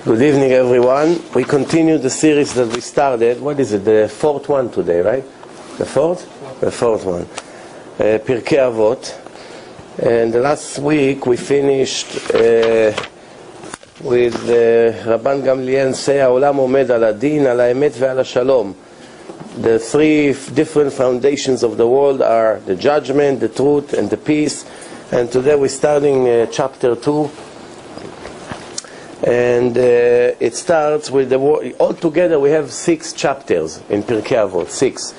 Good evening, everyone. We continue the series that we started. What is it? The fourth one today, right? The fourth? The fourth one. Pirkei Avot. And the last week we finished with Rabban Gamliel say, Ha'olam omed al adin, al ha'emet ve'al ha'shalom. The three different foundations of the world are the judgment, the truth, and the peace. And today we're starting chapter 2. And it starts with the word. Altogether we have 6 chapters in Pirkei Avot, 6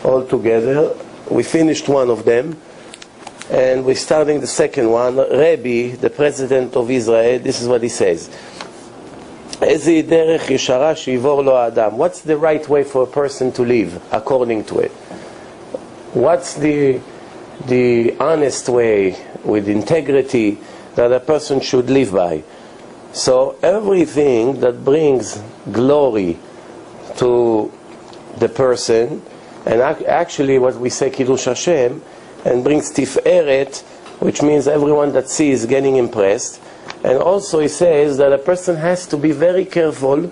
altogether. We finished one of them, and we're starting the second one. Rabbi, the president of Israel, this is what he says. What's the right way for a person to live according to it? What's the honest way with integrity that a person should live by? So everything that brings glory to the person, and actually what we say Kiddush Hashem, and brings tiferet, which means everyone that sees getting impressed. And also he says that a person has to be very careful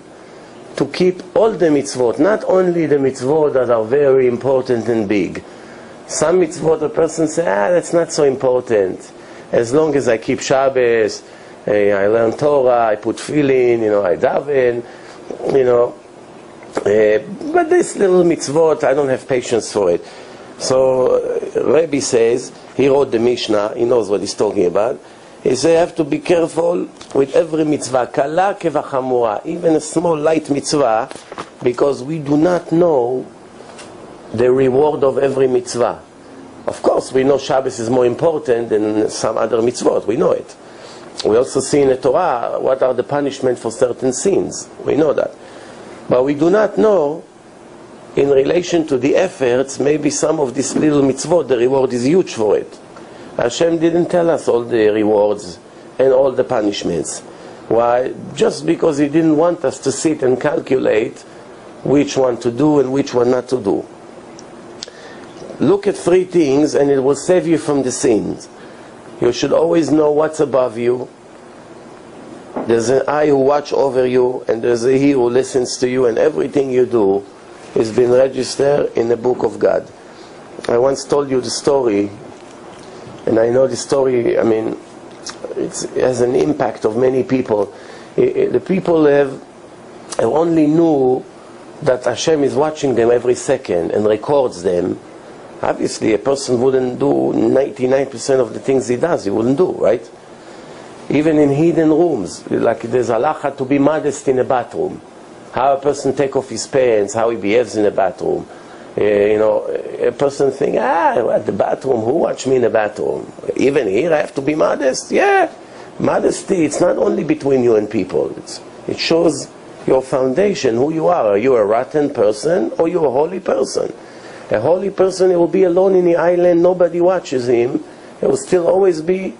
to keep all the mitzvot, not only the mitzvot that are very important and big. Some mitzvot a person says, that's not so important. As long as I keep Shabbos, I learn Torah, I put tefillin, I daven, but this little mitzvot, I don't have patience for it. So Rabbi says, he wrote the Mishnah, he knows what he's talking about. He says, you have to be careful with every mitzvah, kala kevachamura, even a small light mitzvah, because we do not know the reward of every mitzvah. Of course, we know Shabbos is more important than some other mitzvot, we know it. We also see in the Torah what are the punishments for certain sins. We know that. But we do not know, in relation to the efforts, maybe some of these little mitzvot, the reward is huge for it. Hashem didn't tell us all the rewards and all the punishments. Why? Just because He didn't want us to sit and calculate which one to do and which one not to do. Look at 3 things and it will save you from the sins. You should always know what's above you. There's an eye who watch over you, and there's a He who listens to you, and everything you do is been registered in the book of God. I once told you the story, and I know the story, it has an impact of many people. The people have only knew that Hashem is watching them every second and records them. Obviously, a person wouldn't do 99% of the things he does. He wouldn't do, right? Even in hidden rooms, like there's halacha to be modest in a bathroom. How a person take off his pants, how he behaves in a bathroom. A person think, at the bathroom, who watch me in the bathroom? Even here I have to be modest? Yeah. Modesty, it's not only between you and people. It shows your foundation, who you are. Are you a rotten person or you a holy person? A holy person, he will be alone in the island, nobody watches him. He will still always be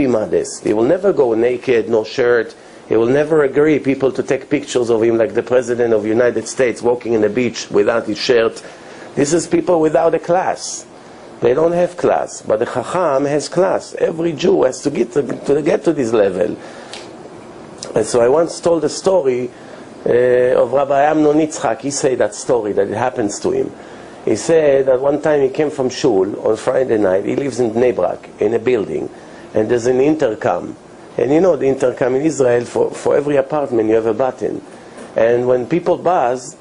modest. He will never go naked, no shirt. He will never agree people to take pictures of him like the President of the United States walking in the beach without his shirt. This is people without a class. They don't have class. But the Chacham has class. Every Jew has to get to this level. And so I once told a story of Rabbi Amnon Yitzchak. He said that story, that it happens to him. He said that one time he came from shul on Friday night. He lives in Bnei Brak, in a building, and there's an intercom. And the intercom in Israel, for every apartment you have a button. And when people buzz,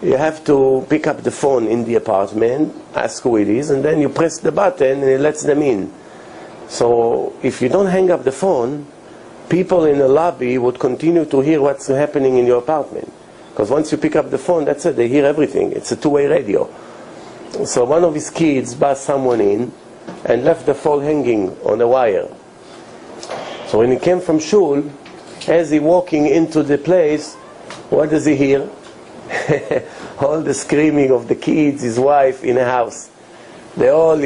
you have to pick up the phone in the apartment, ask who it is, and then you press the button and it lets them in. So if you don't hang up the phone, people in the lobby would continue to hear what's happening in your apartment. Because once you pick up the phone, that's it, they hear everything. It's a 2-way radio. So one of his kids buzzed someone in and left the phone hanging on a wire. So when he came from shul, as he walking into the place, what does he hear? All the screaming of the kids, his wife in the house. They all,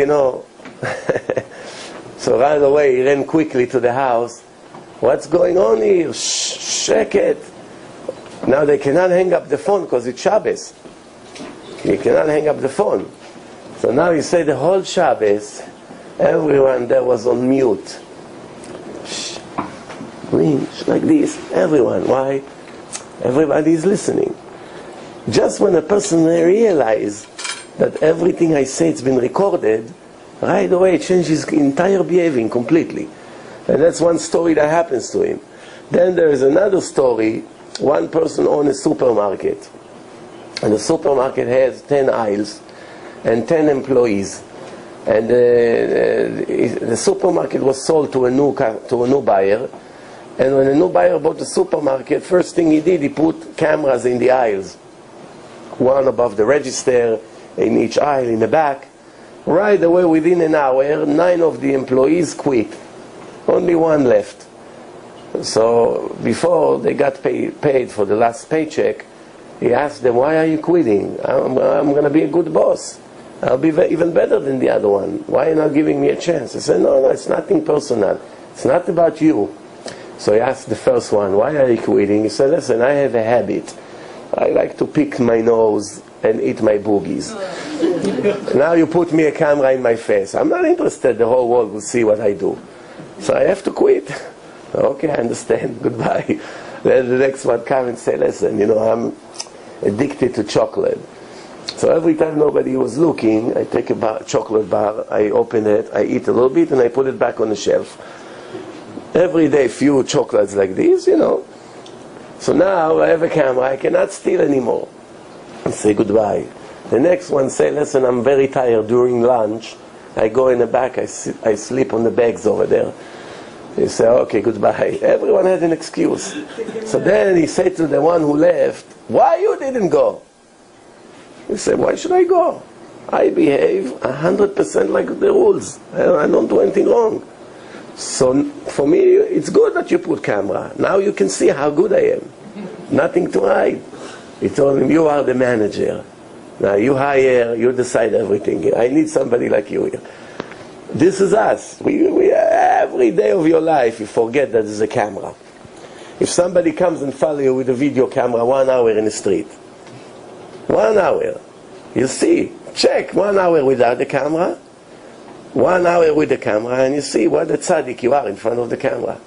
So right away he ran quickly to the house. What's going on here? Shake it. Now they cannot hang up the phone because it's Shabbos. You cannot hang up the phone. So now you say the whole Shabbos, everyone there was on mute. Rinch, like this. Everyone. Why? Everybody is listening. Just when a person realizes that everything I say has been recorded, right away it changes his entire behaving completely. And that's one story that happens to him. Then there is another story. One person owns a supermarket. And the supermarket has 10 aisles and 10 employees. And the supermarket was sold to a new buyer. And when a new buyer bought the supermarket, first thing he did, he put cameras in the aisles. One above the register, in each aisle, in the back. Right away, within an hour, 9 of the employees quit. Only 1 left. So before they got paid for the last paycheck, he asked them, why are you quitting? I'm going to be a good boss. I'll be even better than the other one. Why are you not giving me a chance? He said, no, it's nothing personal. It's not about you. So he asked the first one, why are you quitting? He said, listen, I have a habit. I like to pick my nose and eat my boogies. Now you put me a camera in my face. I'm not interested. The whole world will see what I do. So I have to quit. Okay, I understand. Goodbye. Then the next one comes and say, listen, I'm addicted to chocolate. So every time nobody was looking, I take a chocolate bar, I open it, I eat a little bit, and I put it back on the shelf. Every day, few chocolates like this, So now I have a camera, I cannot steal anymore. I say goodbye. The next one say, listen, I'm very tired during lunch. I go in the back, I sleep on the bags over there. He say, okay, goodbye. Everyone had an excuse. So then he said to the one who left, why you didn't go? He said, why should I go? I behave 100% like the rules. I don't do anything wrong. So for me, it's good that you put camera. Now you can see how good I am. Nothing to hide. He told him, you are the manager. Now you hire, you decide everything. I need somebody like you here. This is us. We every day of your life, you forget that there's a camera. If somebody comes and follows you with a video camera 1 hour in the street, 1 hour, you see, check 1 hour without the camera, 1 hour with the camera, and you see what a tzaddik you are in front of the camera.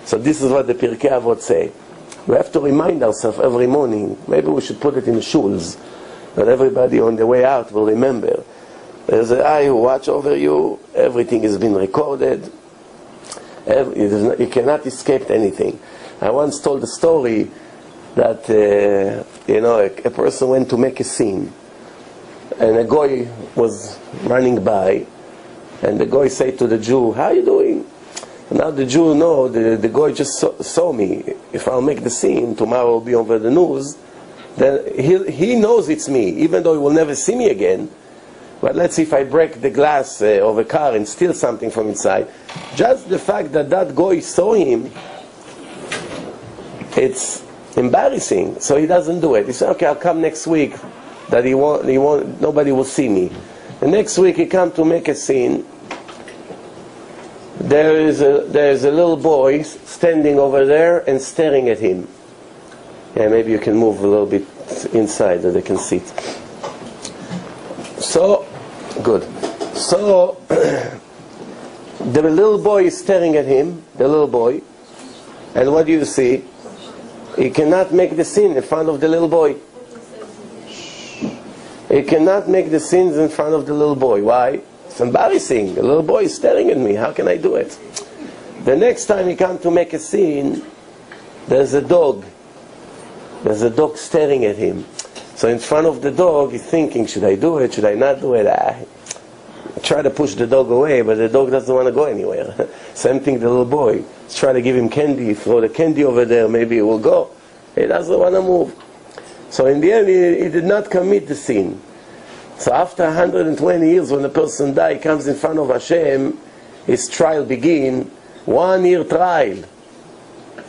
So this is what the Pirkei Avot say. We have to remind ourselves every morning. Maybe we should put it in the shuls, that everybody on the way out will remember. There's an eye who watch over you. Everything has been recorded. You cannot escape anything. I once told a story that a person went to make a scene, and a guy was running by, and the guy said to the Jew, how are you doing? And now the Jew know the guy just saw me. If I'll make the scene, tomorrow will be over the news. Then he knows it's me, even though he will never see me again. But let's see if I break the glass of a car and steal something from inside. Just the fact that guy saw him, it's embarrassing. So he doesn't do it. He said, okay, I'll come next week. That nobody will see me. The next week he come to make a scene. There is a little boy standing over there and staring at him. Yeah, maybe you can move a little bit inside so they can see it. So, good. So, the little boy is staring at him, the little boy, and what do you see? He cannot make the scene in front of the little boy. He cannot make the scenes in front of the little boy. Why? It's embarrassing. The little boy is staring at me. How can I do it? The next time he comes to make a scene, there's a dog. There's a dog staring at him. So in front of the dog, he's thinking, should I do it? Should I not do it? I try to push the dog away, but the dog doesn't want to go anywhere. Same thing, the little boy. Try to give him candy. Throw the candy over there. Maybe he will go. He doesn't want to move. So in the end, he did not commit the sin. So after 120 years, when a person dies, he comes in front of Hashem, his trial begins. 1 year trial.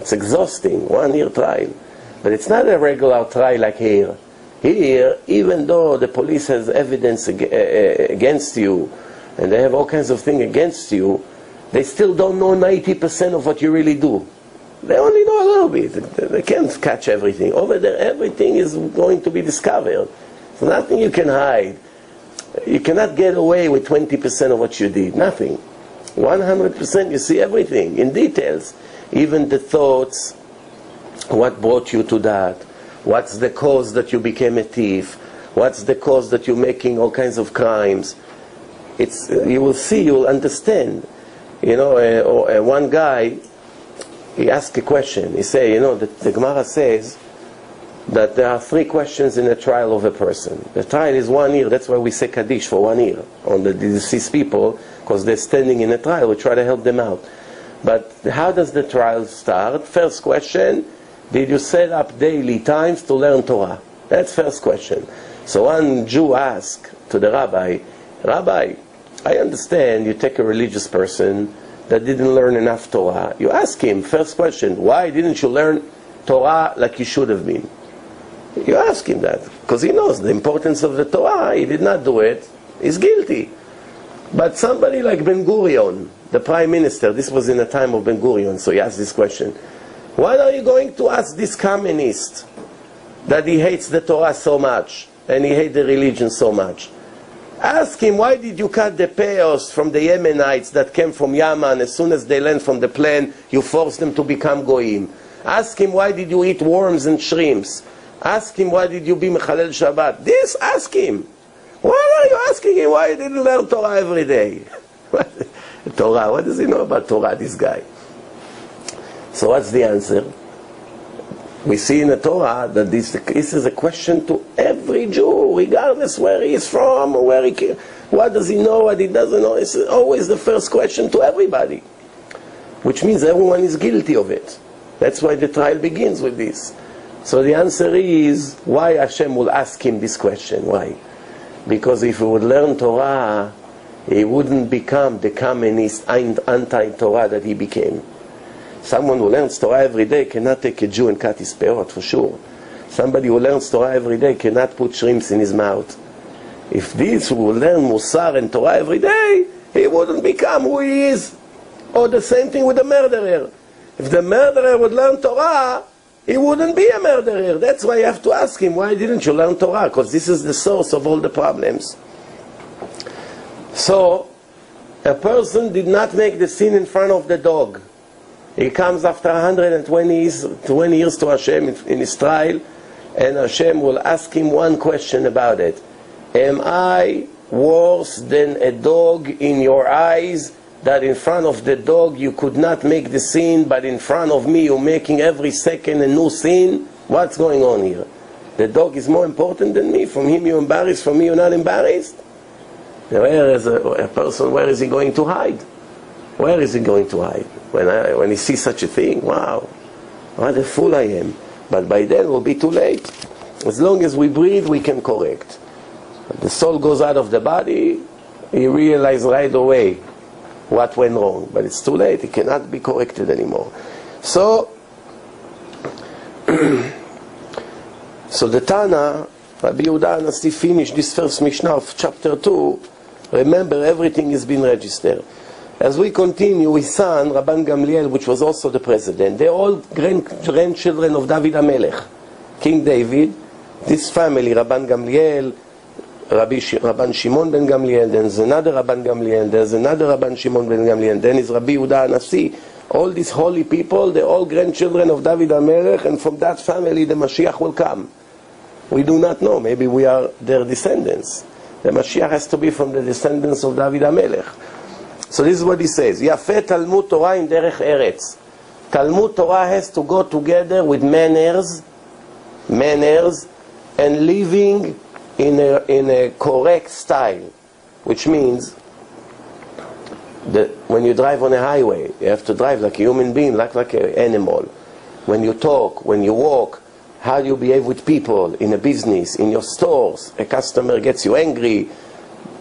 It's exhausting, 1 year trial. But it's not a regular trial like here. Here, even though the police has evidence against you, and they have all kinds of things against you, they still don't know 90% of what you really do. They only know a little bit. They can't catch everything. Over there, everything is going to be discovered. There's nothing you can hide. You cannot get away with 20% of what you did. Nothing. 100% you see everything in details. even the thoughts, what brought you to that? What's the cause that you became a thief? What's the cause that you're making all kinds of crimes? You will see, you will understand. You know, one guy, he asked a question. He said, the Gemara says that there are 3 questions in a trial of a person. The trial is 1 year. That's why we say Kaddish for 1 year on the deceased people, because they're standing in a trial. We try to help them out. But how does the trial start? First question, did you set up daily times to learn Torah? That's first question. So one Jew asked to the Rabbi, Rabbi, I understand you take a religious person that didn't learn enough Torah. You ask him, first question, why didn't you learn Torah like you should have been? You ask him that, because he knows the importance of the Torah. He did not do it. He's guilty. But somebody like Ben Gurion, the prime minister, this was in the time of Ben Gurion, so he asked this question. Why are you going to ask this communist that he hates the Torah so much and he hates the religion so much? Ask him, why did you cut the payos from the Yemenites that came from Yemen? As soon as they land from the plane, you forced them to become goyim. Ask him, why did you eat worms and shrimps? Ask him, why did you be Mechalel Shabbat? This, ask him. Why are you asking him why he didn't learn Torah every day? Torah, what does he know about Torah, this guy? So what's the answer? We see in the Torah that this is a question to every Jew, regardless where he is from, or where he came. What does he know, what he doesn't know. It's always the first question to everybody. Which means everyone is guilty of it. That's why the trial begins with this. So the answer is, why Hashem will ask him this question? Why? Because if he would learn Torah, he wouldn't become the communist anti-Torah that he became. Someone who learns Torah every day cannot take a Jew and cut his peot, for sure. Somebody who learns Torah every day cannot put shrimps in his mouth. If this will learn Musar and Torah every day, he wouldn't become who he is. Or the same thing with the murderer. If the murderer would learn Torah, he wouldn't be a murderer. That's why you have to ask him, why didn't you learn Torah? Because this is the source of all the problems. So, a person did not make the sin in front of the dog. He comes after 120 years to Hashem in his trial, and Hashem will ask him one question about it. Am I worse than a dog in your eyes, that in front of the dog you could not make the sin, but in front of me you're making every second a new sin? What's going on here? The dog is more important than me? From him you're embarrassed, from me you're not embarrassed? Where is a person, where is he going to hide? Where is he going to hide? When he sees such a thing, wow, what a fool I am. But by then it will be too late. As long as we breathe, we can correct. The soul goes out of the body, he realizes right away what went wrong. But it's too late, it cannot be corrected anymore. So, so the Tana, Rabbi Yehuda Anasi finished this first Mishnah of chapter 2. Remember, everything has been registered. As we continue, his son, Rabban Gamliel, which was also the president, they're all grandchildren of David HaMelech, King David. This family, Rabban Gamliel, Rabban Shimon ben Gamliel, then there's another Rabban Gamliel, there's another Rabban Shimon ben Gamliel, then is Rabbi Yehuda Anasi. All these holy people, they're all grandchildren of David HaMelech, and from that family the Mashiach will come. We do not know, maybe we are their descendants. The Mashiach has to be from the descendants of David HaMelech. So this is what he says. Yafeh Talmud Torah in Derech Eretz. Talmud Torah has to go together with manners, and living in a correct style. Which means that when you drive on a highway, you have to drive like a human being, like an animal. When you talk, when you walk, how do you behave with people in a business, in your stores? A customer gets you angry,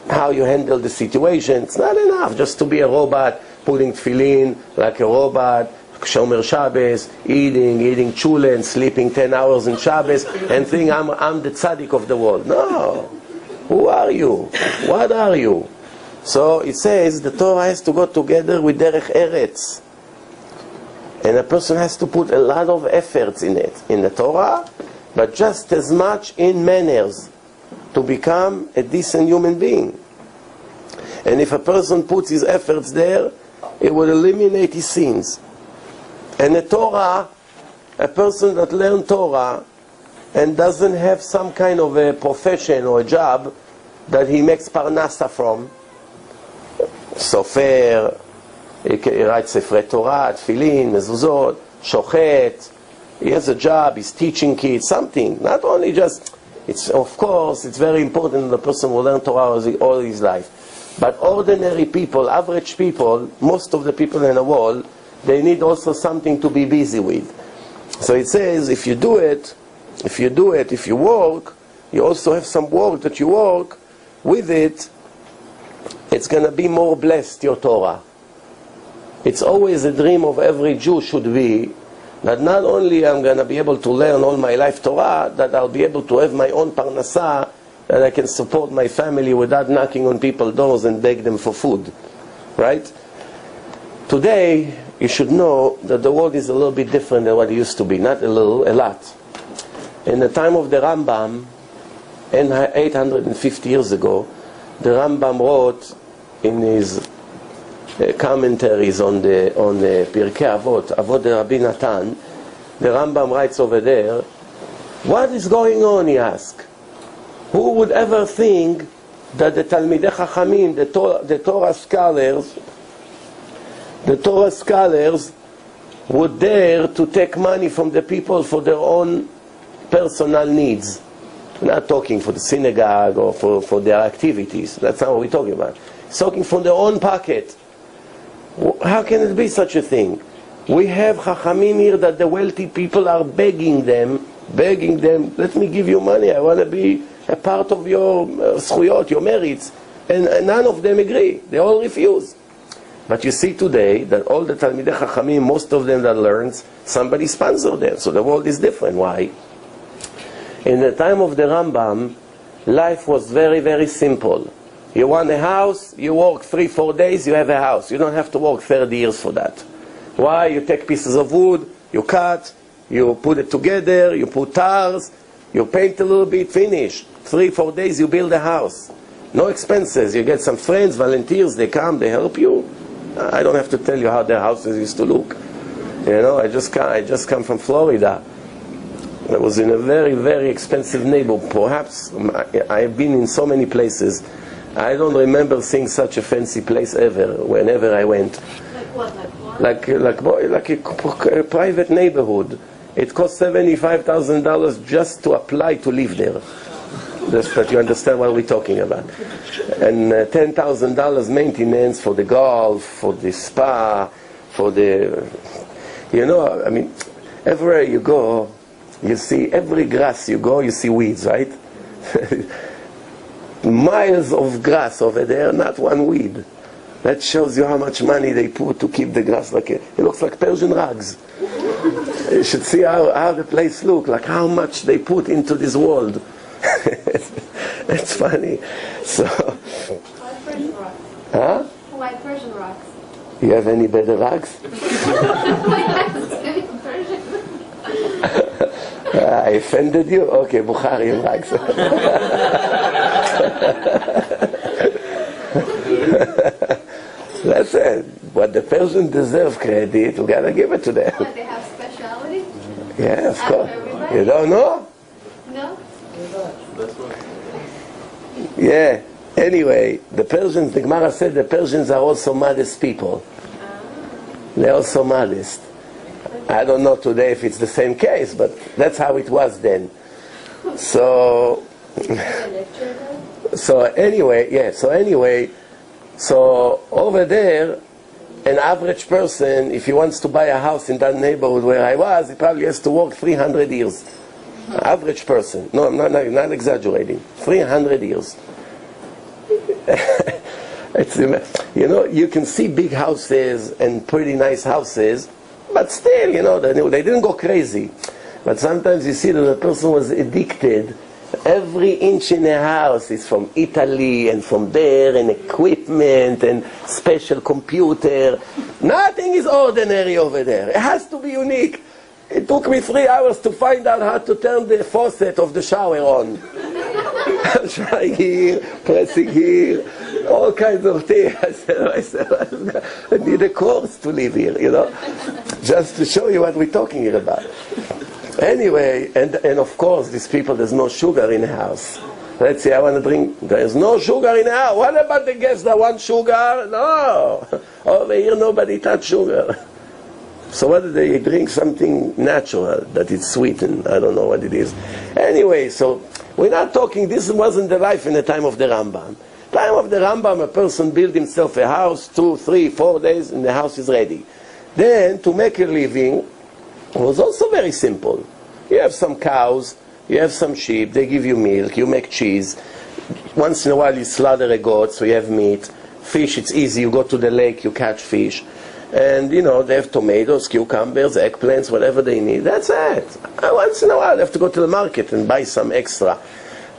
how you handle the situation. It's not enough just to be a robot, putting tefillin like a robot, Shomer Shabbos, eating chule and sleeping 10 hours in Shabbos, and think I'm the tzaddik of the world. No. Who are you? What are you? So it says the Torah has to go together with Derech Eretz. And a person has to put a lot of efforts in it, in the Torah, but just as much in manners, to become a decent human being. And if a person puts his efforts there, it will eliminate his sins. And the Torah, a person that learns Torah and doesn't have some kind of a profession or a job that he makes parnasa from, sofer, he writes sefrei Torah, tefillin, mezuzot, shochet, he has a job, he's teaching kids, something, not only just, it's, of course, it's very important that the person will learn Torah all his life. But ordinary people, average people, most of the people in the world, they need also something to be busy with. So it says, if you work, you also have some work that you work with it, it's going to be more blessed, your Torah. It's always a dream of every Jew should be that not only I'm going to be able to learn all my life Torah, that I'll be able to have my own parnasa, that I can support my family without knocking on people's doors and beg them for food. Right? Today, you should know that the world is a little bit different than what it used to be. Not a little, a lot. In the time of the Rambam, 850 years ago, the Rambam wrote in his commentaries on the Pirkei Avot, Avot the Rabbi Natan, the Rambam writes over there, what is going on, he asked. Who would ever think that the Talmidei Chachamim, the Torah scholars would dare to take money from the people for their own personal needs? We're not talking for the synagogue or for their activities. That's not what we're talking about. It's talking from their own pocket. How can it be such a thing? We have Chachamim here that the wealthy people are begging them, let me give you money, I want to be a part of your zchuyot, your merits. And none of them agree. They all refuse. But you see today that all the Talmidei Chachamim, most of them that learns, somebody sponsors them. So the world is different. Why? In the time of the Rambam, life was very, very simple. You want a house, you work 3-4 days, you have a house. You don't have to work 30 years for that. Why? You take pieces of wood, you cut, you put it together, you put tars, you paint a little bit, finish. 3-4 days you build a house. No expenses. You get some friends, volunteers, they come, they help you. I don't have to tell you how their houses used to look. You know, I just come from Florida. I was in a very, very expensive neighborhood. Perhaps I've been in so many places. I don't remember seeing such a fancy place ever, whenever I went. Like what? Like a private neighborhood. It cost $75,000 just to apply to live there. Just that you understand what we're talking about. And $10,000 maintenance for the golf, for the spa, for the... You know, I mean, everywhere you go, you see, every grass you go, you see weeds, right? Miles of grass over there, not one weed. That shows you how much money they put to keep the grass like it looks like Persian rugs. You should see how the place looks, like how much they put into this world. It's funny. So, Why Persian rugs? Huh? Why Persian rugs? You have any better rugs? I offended you? Okay, Bukhari rugs. That's it. But the Persians deserve credit. We gotta give it to them. What, they have speciality? Yeah, of course. Everybody? You don't know? No? Yeah. Anyway, the Persians, the Gemara said the Persians are also modest people. They're also modest. I don't know today if it's the same case, but that's how it was then. So over there, an average person, if he wants to buy a house in that neighborhood where I was, he probably has to work 300 years. Average person. No, I'm not exaggerating. 300 years. You know, you can see big houses and pretty nice houses, but still, you know, they didn't go crazy. But sometimes you see that the person was addicted. Every inch in a house is from Italy and from there, and equipment and special computer. Nothing is ordinary over there. It has to be unique. It took me 3 hours to find out how to turn the faucet of the shower on. I'm trying here, pressing here. all kinds of things. I said, I need a course to live here, just to show you what we're talking here about. Anyway, and of course, these people, there's no sugar in the house. Let's say I want to drink, there's no sugar in the house. What about the guests that want sugar? No. Over here, nobody touch sugar. So what do they drink? Something natural, that it's sweetened. I don't know what it is. Anyway, so we're not talking, this wasn't the life in the time of the Rambam. Time of the Rambam, a person built himself a house, 2, 3, 4 days, and the house is ready. Then, to make a living, was also very simple. You have some cows, you have some sheep, they give you milk, you make cheese. Once in a while you slaughter a goat, so you have meat. Fish, it's easy, you go to the lake, you catch fish. And, they have tomatoes, cucumbers, eggplants, whatever they need. That's it. Once in a while, they have to go to the market and buy some extra.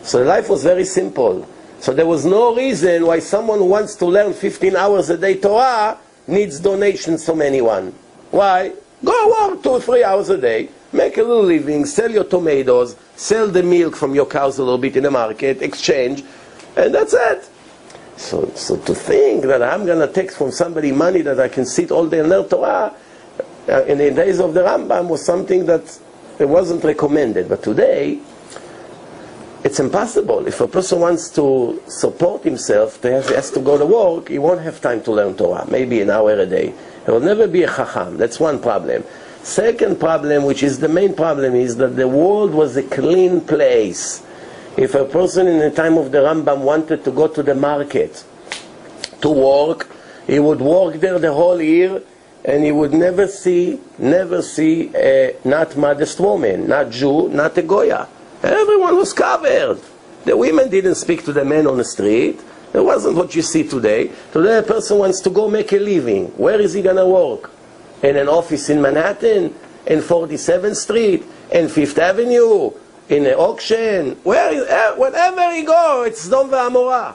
So life was very simple. So there was no reason why someone who wants to learn 15 hours a day Torah needs donations from anyone. Why? Go work 2 or 3 hours a day, make a little living, sell your tomatoes, sell the milk from your cows a little bit in the market, exchange, and that's it. So to think that I'm going to take from somebody money that I can sit all day and learn Torah, in the days of the Rambam was something that it wasn't recommended. But today, it's impossible. If a person wants to support himself, he has to go to work, he won't have time to learn Torah, maybe an hour a day. He will never be a chacham. That's one problem. Second problem, which is the main problem, is that the world was a clean place. If a person in the time of the Rambam wanted to go to the market to work, he would work there the whole year, and he would never see a not modest woman, not Jew, not a Goya. Everyone was covered. The women didn't speak to the men on the street. It wasn't what you see today. Today a person wants to go make a living. Where is he going to work? In an office in Manhattan? In 47th Street? In 5th Avenue? In an auction? Wherever he go, it's Sodom ve'Amorah.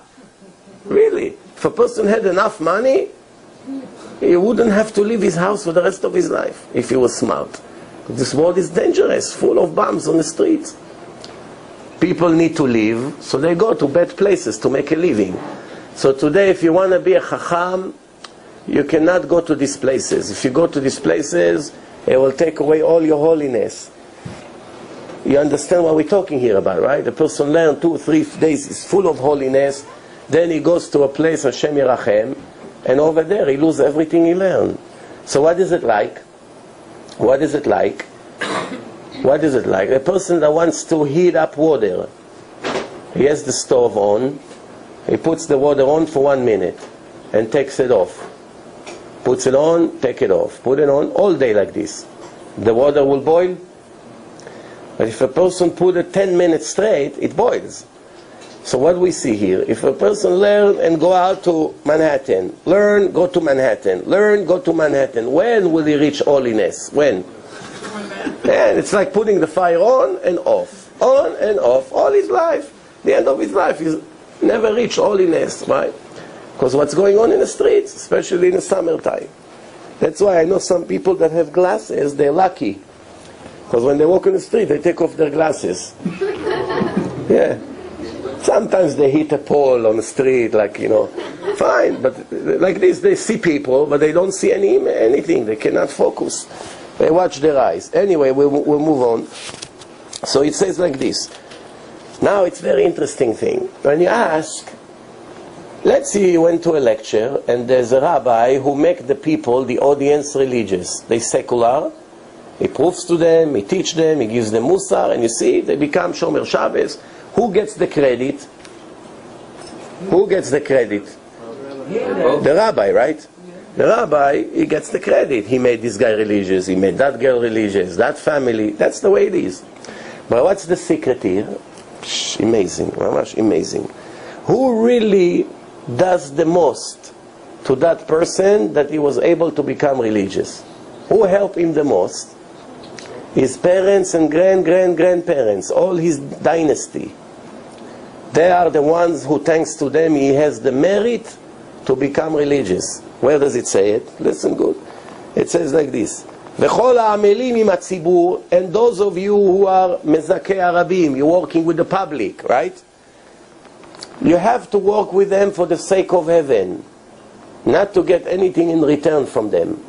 Really. If a person had enough money, he wouldn't have to leave his house for the rest of his life, if he was smart. This world is dangerous, full of bombs on the streets. People need to live, so they go to bad places to make a living. So today, if you want to be a chacham, you cannot go to these places. If you go to these places, it will take away all your holiness. You understand what we're talking here about, right? The person learns 2 or 3 days, is full of holiness, then he goes to a place, Hashem Yerachem, and over there he loses everything he learned. So what is it like? What is it like? What is it like? A person that wants to heat up water. He has the stove on. He puts the water on for 1 minute and takes it off. Puts it on, take it off. Put it on all day like this. The water will boil. But if a person put it 10 minutes straight, it boils. So what we see here, if a person learn and go out to Manhattan, learn, go to Manhattan, learn, go to Manhattan, when will he reach holiness? When? And it's like putting the fire on and off, all his life. The end of his life is never reach holiness, right? Because what's going on in the streets, especially in the summertime. That's why I know some people that have glasses, they're lucky. Because when they walk in the street, they take off their glasses. Yeah. Sometimes they hit a pole on the street, like, fine. But like this, they see people, but they don't see anything. They cannot focus. They watch their eyes. Anyway, we'll move on. So it says like this. Now it's a very interesting thing. When you ask, let's say you went to a lecture, and there's a rabbi who make the people, the audience, religious. They secular. He proves to them, he teach them, he gives them musar, and you see, they become Shomer Shabbos. Who gets the credit? Who gets the credit? The rabbi, right? The rabbi, he gets the credit. He made this guy religious, he made that girl religious, that family. That's the way it is. But what's the secret here? Amazing, amazing. Who really does the most to that person that he was able to become religious? Who helped him the most? His parents and grandparents, all his dynasty. They are the ones who, thanks to them, he has the merit to become religious. Where does it say it? Listen good. It says like this. וכל העמלים עם הציבור, and those of you who are מזכי הרבים, you're working with the public, right? You have to work with them for the sake of heaven, not to get anything in return from them.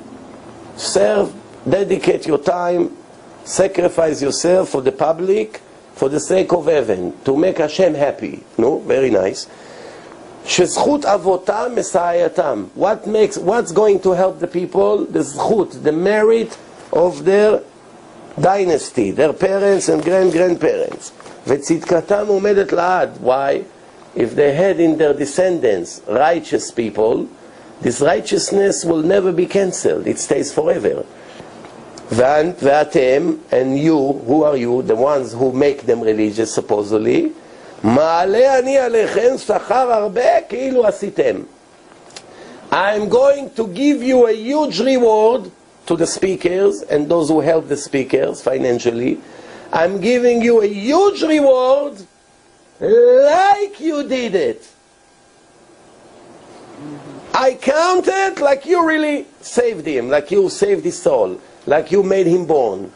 Serve, dedicate your time, sacrifice yourself for the public, for the sake of heaven, to make Hashem happy. No? Very nice. שזכות אבותם מסייעתם. What's going to help the people? The zchut, the merit of their dynasty, their parents and grandparents. וצדקתם עומדת לעד. Why? If they had in their descendants righteous people, this righteousness will never be cancelled. It stays forever. ואתם, and you, who are you? The ones who make them religious supposedly. מעלה אני עליכם שכר הרבה כאילו עשיתם. I'm going to give you a huge reward to the speakers and those who help the speakers financially. I'm giving you a huge reward like you did it. I count it like you really saved him, like you saved his soul, like you made him born.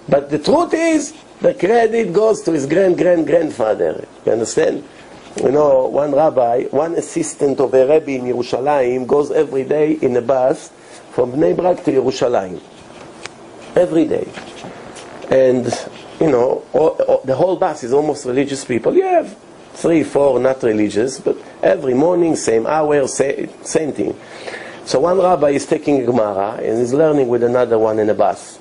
But the truth is, the credit goes to his grandfather. You understand? You know, one rabbi, one assistant of a Rabbi in Yerushalayim goes every day in a bus from Bnei Brak to Yerushalayim. Every day. And, you know, the whole bus is almost religious people. You have 3, 4 not religious, but every morning, same hour, same thing. So one rabbi is taking a Gemara and is learning with another one in a bus.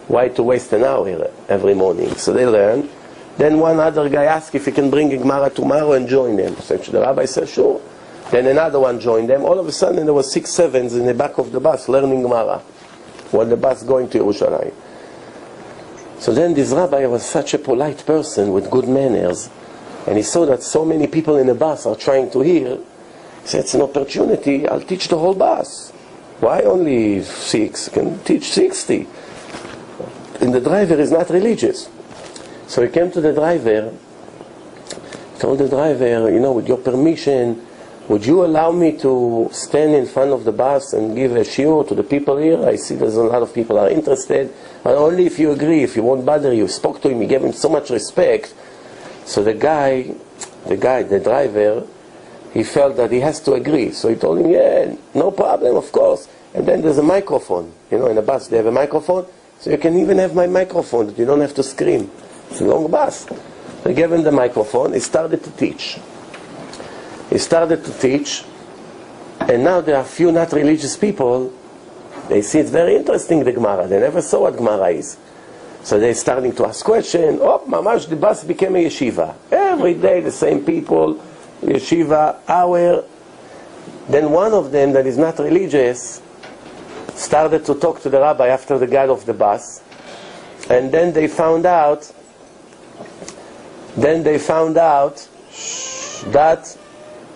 Why to waste an hour every morning? So they learn. Then one other guy asks if he can bring a Gemara tomorrow and join them. So the rabbi says, sure. Then another one joined them. All of a sudden there were 6, 7s in the back of the bus learning Gemara while the bus going to Yerushalayim. So then this rabbi was such a polite person with good manners, and he saw that so many people in the bus are trying to hear. He said, it's an opportunity, I'll teach the whole bus. Why only 6? I can teach 60. And the driver is not religious. So he came to the driver, told the driver, you know, with your permission, would you allow me to stand in front of the bus and give a shiur to the people here? I see there's a lot of people are interested, but only if you agree, if he won't bother you. Spoke to him, he gave him so much respect. So the driver, he felt that he has to agree. So he told him, yeah, no problem, of course. And then there's a microphone. You know, in the bus they have a microphone. So you can even have my microphone, you don't have to scream. It's a long bus. They gave him the microphone, he started to teach. And now there are few not religious people, they see it's very interesting, the Gemara. They never saw what Gemara is. So they're starting to ask questions. Oh, mamash, the bus became a yeshiva. Every day the same people, yeshiva, hour. Then one of them that is not religious started to talk to the rabbi after the guy of the bus, and then they found out that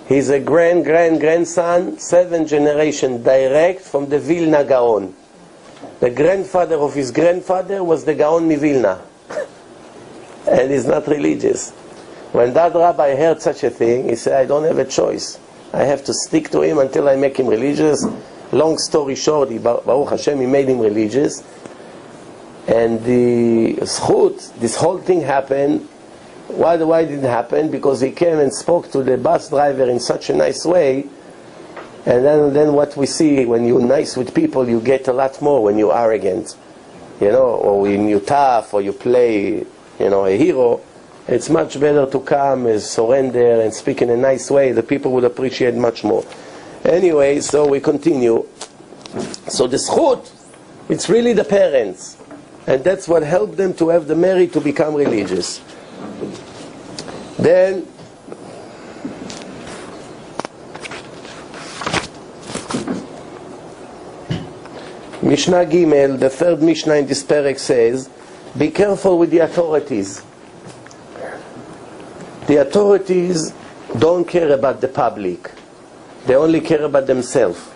he's a grandson, 7th generation direct from the Vilna Gaon. The grandfather of his grandfather was the Gaon Mivilna, and he's not religious. When that rabbi heard such a thing, he said, I don't have a choice. I have to stick to him until I make him religious. Long story short, Baruch Hashem, he made him religious. And the zchut, this whole thing happened. Why did it happen? Because he came and spoke to the bus driver in such a nice way. And then what we see, when you're nice with people, you get a lot more when you're arrogant. You know, or when you're tough, or you play, you know, a hero. It's much better to come and surrender and speak in a nice way. The people would appreciate much more. Anyway, so we continue. So the zchut, it's really the parents. And that's what helped them to have the merit to become religious. Then, Mishnah Gimel, the third Mishnah in this perek says, be careful with the authorities. The authorities don't care about the public. They only care about themselves.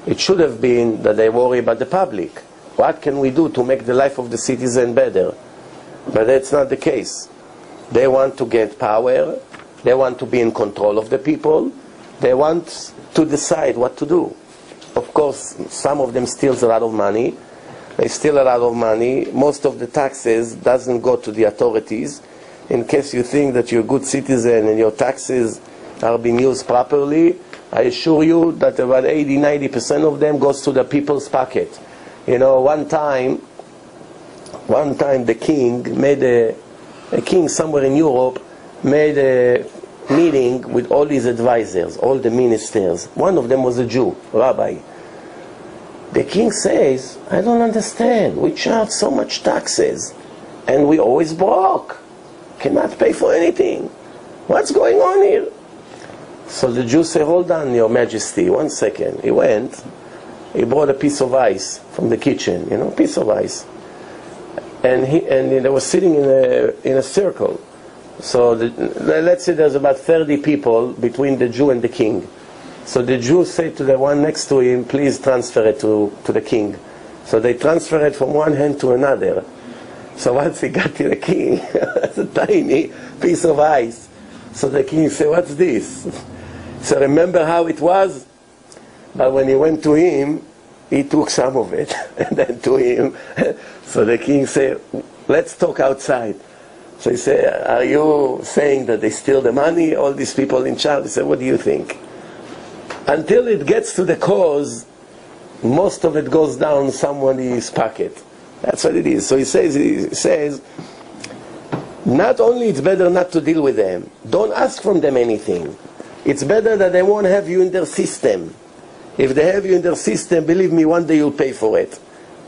It should have been that they worry about the public. What can we do to make the life of the citizen better? But that's not the case. They want to get power. They want to be in control of the people. They want to decide what to do. Of course, some of them steals a lot of money. They steal a lot of money. Most of the taxes doesn't go to the authorities. in case you think that you're a good citizen and your taxes are being used properly, I assure you that about 80-90% of them goes to the people's pocket. You know, one time the king made a king somewhere in Europe made a meeting with all his advisors, all the ministers. One of them was a Jew, Rabbi. The king says, I don't understand. We charge so much taxes and we always broke. Cannot pay for anything. What's going on here? So the Jew said, hold on, your majesty, 1 second. He went, he brought a piece of ice from the kitchen, you know, a piece of ice. And they were sitting in a circle. So let's say there's about 30 people between the Jew and the king. So the Jew said to the one next to him, please transfer it to the king. So they transfer it from one hand to another. So once he got to the king, it's a tiny piece of ice. So the king said, what's this? So remember how it was? But when he went to him, he took some of it, and then to him. So the king said, let's talk outside. So he said, are you saying that they steal the money, all these people in charge? He said, what do you think? Until it gets to the cause, most of it goes down somebody's pocket. That's what it is. So he says, not only it's better not to deal with them, don't ask from them anything. It's better that they won't have you in their system. If they have you in their system, believe me, one day you'll pay for it.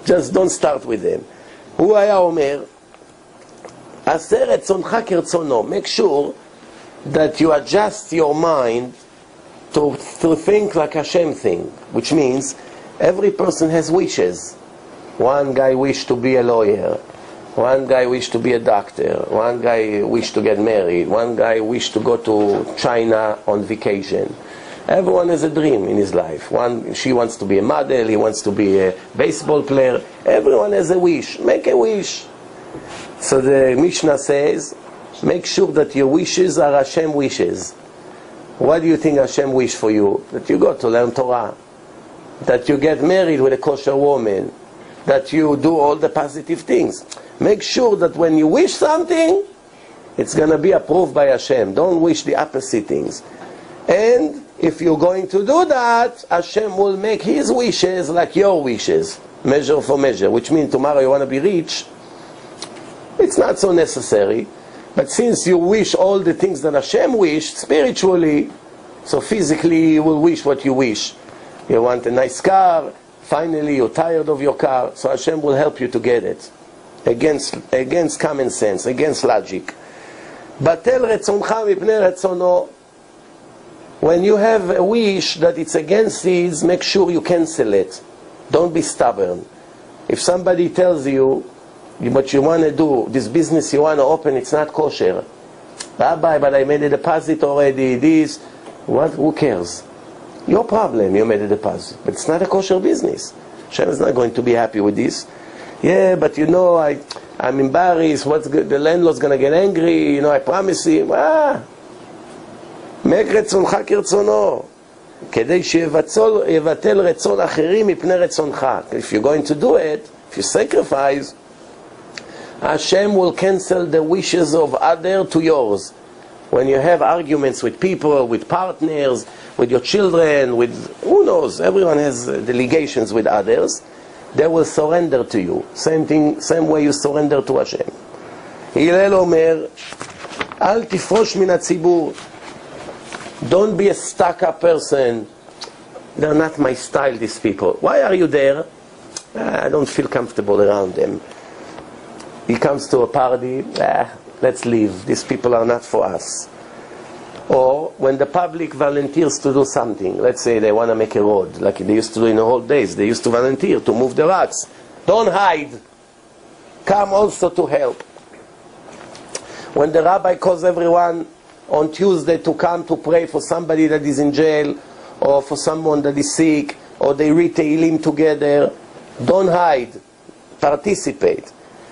Just don't start with them. הוא היה אומר, עשה רצונך כרצונו. Make sure that you adjust your mind to think like Hashem think, which means every person has wishes. One guy wished to be a lawyer, one guy wished to be a doctor, one guy wished to get married, one guy wished to go to China on vacation. Everyone has a dream in his life. She wants to be a model, he wants to be a baseball player. Everyone has a wish. Make a wish. So the Mishnah says, make sure that your wishes are Hashem wishes. What do you think Hashem wish for you? That you go to learn Torah, that you get married with a kosher woman, that you do all the positive things. Make sure that when you wish something, it's going to be approved by Hashem. Don't wish the opposite things. And if you're going to do that, Hashem will make His wishes like your wishes, measure for measure, which means tomorrow you want to be rich, it's not so necessary. But since you wish all the things that Hashem wished spiritually, so physically you will wish what you wish. You want a nice car, finally you're tired of your car, so Hashem will help you to get it. Against common sense, against logic. בטל רצונך מפני רצונו. When you have a wish that it's against his, make sure you cancel it. Don't be stubborn. If somebody tells you what you want to do, this business you want to open, it's not kosher. Rabbi, but I made a deposit already, this. What? Who cares? Your problem, you made a deposit. But it's not a kosher business. Hashem is not going to be happy with this. Yeah, but you know, I'm embarrassed. What's good? The landlord's going to get angry. You know, I promise him. make רצונך כרצונו. כדי שיבטל רצון אחרים מפני רצונך. If you're going to do it, if you sacrifice, Hashem will cancel the wishes of others to yours. When you have arguments with people, with partners, with your children, with who knows, everyone has delegations with others, they will surrender to you. Same thing, same way you surrender to Hashem. הלל אומר, אל תפרוש מן הציבור. Don't be a stuck-up person. They're not my style, these people. Why are you there? I don't feel comfortable around them. He comes to a party, let's leave. These people are not for us. Or when the public volunteers to do something, let's say they want to make a road, like they used to do in the old days. They used to volunteer to move the rocks. Don't hide. Come also to help. When the rabbi calls everyone on Tuesday to come to pray for somebody that is in jail, or for someone that is sick, or they read Tehillim together, don't hide. Participate.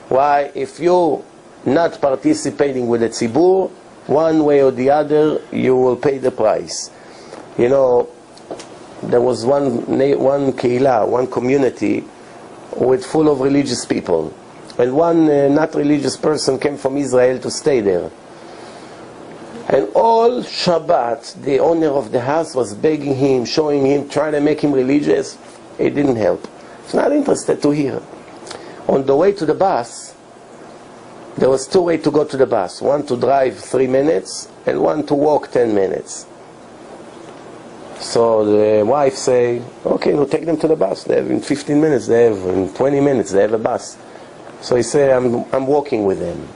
Why? If you're not participating with the tzibur, one way or the other, you will pay the price. You know, there was one keilah, one community, with full of religious people. And one not religious person came from Israel to stay there. And all Shabbat, the owner of the house was begging him, showing him, trying to make him religious. It didn't help. He's not interested to hear. On the way to the bus, there was two ways to go to the bus. One to drive 3 minutes, and one to walk 10 minutes. So the wife say, okay, we'll take them to the bus. They have in 15 minutes, they have in 20 minutes, they have a bus. So he say, I'm walking with them.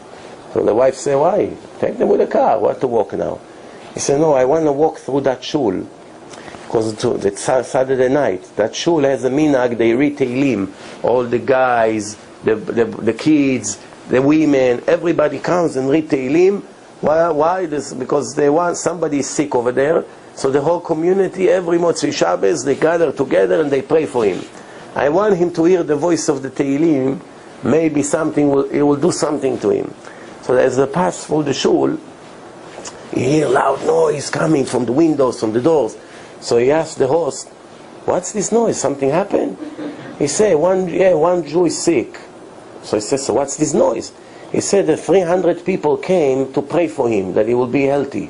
So the wife say, why? Take them with a car. What to walk now? He said, no, I want to walk through that shul. Because it's Saturday night. That shul has a minhag, they read Tehillim. All the guys, the kids, the women, everybody comes and read Tehillim. Why? This, because they want, somebody is sick over there. So the whole community, every Motzei Shabbos, they gather together and they pray for him. I want him to hear the voice of the Tehillim. Maybe it will do something to him. So as they pass through the shul, he hear loud noise coming from the windows, from the doors. So he asked the host, what's this noise? Something happened? He said, one Jew is sick. So he says, so what's this noise? He said that 300 people came to pray for him, that he will be healthy.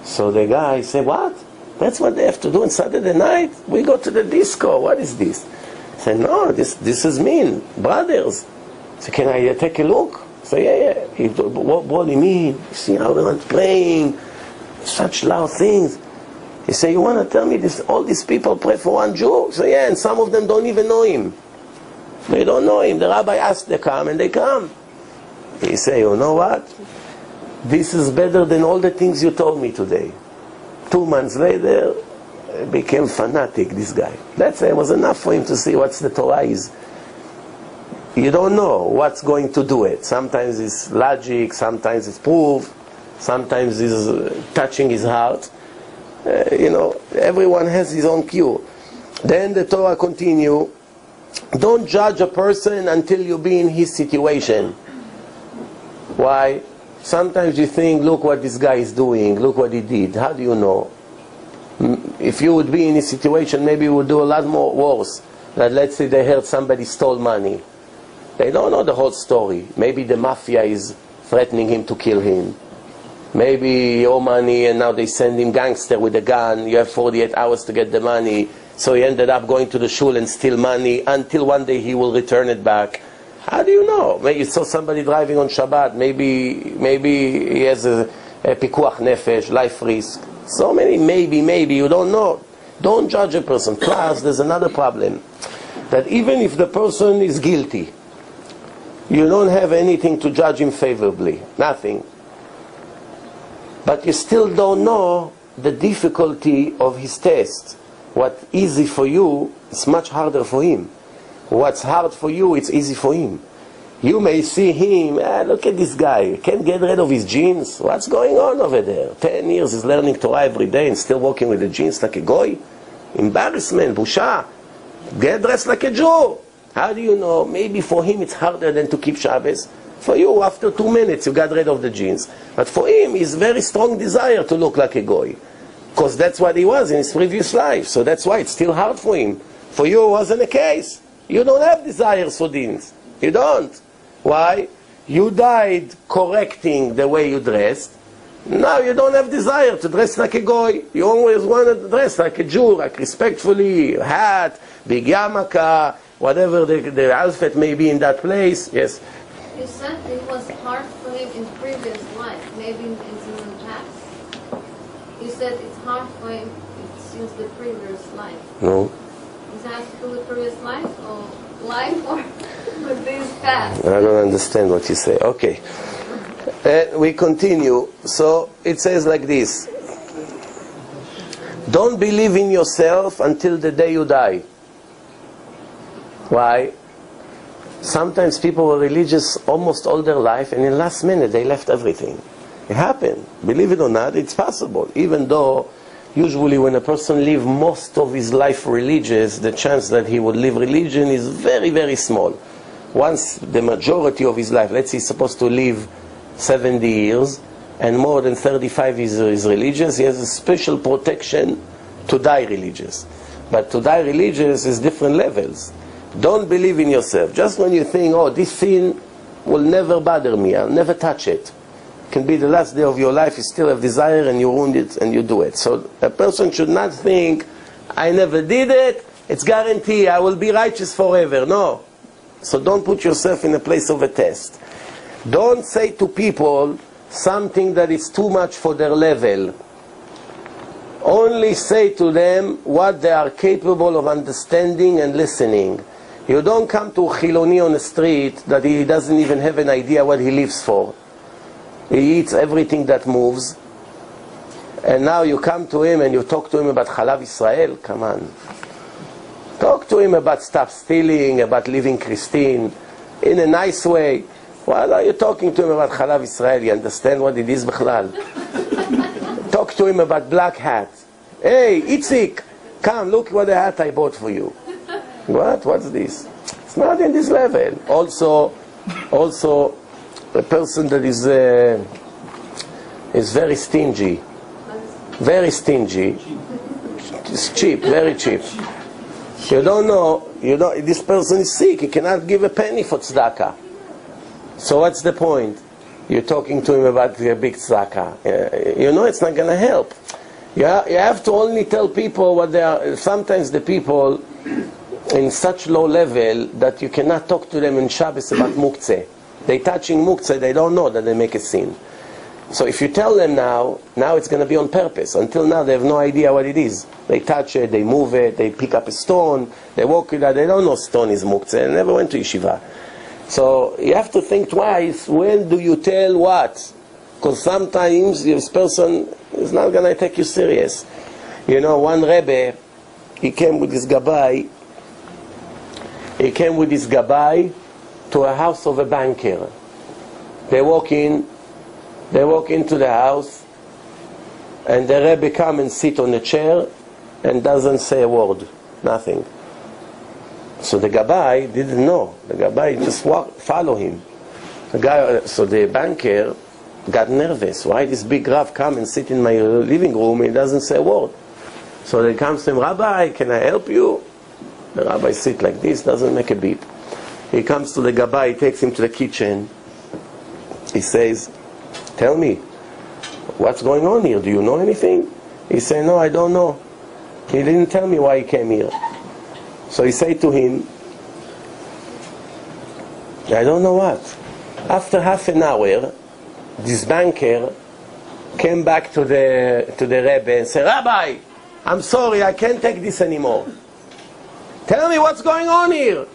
So the guy said, what? That's what they have to do on Saturday night? We go to the disco. What is this? He said, no, this is mean. Brothers. So can I take a look? So yeah. He brought him in. You see how they were praying. Such loud things. He said, you want to tell me this? All these people pray for one Jew? So yeah, and some of them don't even know him. They don't know him. The rabbi asked them to come, and they come. He said, you know what? This is better than all the things you told me today. 2 months later, he became fanatic, this guy. That's it was enough for him to see what the Torah is. You don't know what's going to do it. Sometimes it's logic, sometimes it's proof, sometimes it's touching his heart. Everyone has his own cue. Then the Torah continue. Don't judge a person until you be in his situation. Why? Sometimes you think, look what this guy is doing, look what he did. How do you know? If you would be in his situation, maybe you would do a lot more worse. That let's say they heard somebody stole money. They don't know the whole story. Maybe the mafia is threatening him to kill him. Maybe you owe money and now they send him gangster with a gun. You have 48 hours to get the money. So he ended up going to the shul and steal money until one day he will return it back. How do you know? Maybe you saw somebody driving on Shabbat. Maybe he has a pikuach nefesh, life risk. So many maybe, you don't know. Don't judge a person. Plus, there's another problem. That even if the person is guilty, you don't have anything to judge him favorably. Nothing. But you still don't know the difficulty of his test. What's easy for you, it's much harder for him. What's hard for you, it's easy for him. You may see him, look at this guy, can't get rid of his jeans. What's going on over there? 10 years he's learning Torah every day and still walking with the jeans like a goy. Embarrassment, busha. Get dressed like a Jew. How do you know? Maybe for him it's harder than to keep Shabbos. For you, after 2 minutes you got rid of the jeans. But for him, he's very strong desire to look like a goy. Because that's what he was in his previous life. So that's why it's still hard for him. For you, it wasn't the case. You don't have desires for dins. You don't. Why? You died correcting the way you dressed. Now you don't have desire to dress like a goy. You always want to dress like a Jew, like respectfully, hat, big yarmulke, whatever the outfit may be in that place. Yes. You said it was hard for him in previous life, maybe in the past. You said it's hard for him since the previous life. No. Does it have to do with previous life or with this past? I don't understand what you say. Okay. We continue. So it says like this. Don't believe in yourself until the day you die. Why? Sometimes people were religious almost all their life, and in the last minute they left everything. It happened. Believe it or not, it's possible. Even though usually when a person lives most of his life religious, the chance that he would live religion is very, very small. Once the majority of his life, let's say he's supposed to live 70 years, and more than 35 is religious, he has a special protection to die religious. But to die religious is different levels. Don't believe in yourself. Just when you think, oh, this sin will never bother me, I'll never touch it. can be the last day of your life, you still have desire and you wound it and you do it. So a person should not think, I never did it, it's guaranteed, I will be righteous forever. No. So don't put yourself in a place of a test. Don't say to people something that is too much for their level. Only say to them what they are capable of understanding and listening. You don't come to a Chiloni on the street that he doesn't even have an idea what he lives for. He eats everything that moves. And now you come to him and you talk to him about Chalav Israel. Come on. Talk to him about stop stealing, about living Christine, in a nice way. Why are you talking to him about Chalav Israel? You understand what it is, Bichlal? Talk to him about black hat. Hey, Itzik, come, look what the hat I bought for you. What? What's this? It's not in this level. Also, a person that is very stingy. Very stingy. It's cheap, very cheap. You don't know, this person is sick, he cannot give a penny for tzedakah. So what's the point? You're talking to him about a big tzedakah. You know it's not going to help. You have to only tell people what they are. Sometimes the people in such low level that you cannot talk to them in Shabbos about muktzeh. They touching muktzeh, they don't know that they make a sin. So if you tell them now it's going to be on purpose. Until now they have no idea what it is. They touch it, they move it, they pick up a stone, they walk with that, they don't know stone is muktzeh, they never went to yeshiva. So you have to think twice, when do you tell what? Because sometimes this person is not going to take you serious. You know, one Rebbe, he came with his gabbai to a house of a banker. They walk into the house, and the Rebbe come and sit on a chair and doesn't say a word, nothing. So the gabbai didn't know. The gabbai just follow him. So the banker got nervous. Why this big Rav come and sit in my living room and he doesn't say a word? So they comes to him, Rabbi, can I help you? The rabbi sit like this, doesn't make a beep. He comes to the gabbai, he takes him to the kitchen. He says, tell me, what's going on here? Do you know anything? He said, no, I don't know. He didn't tell me why he came here. So he said to him, I don't know what. After half an hour, this banker came back to the Rebbe and said, Rabbi, I'm sorry, I can't take this anymore. Tell me what's going on here.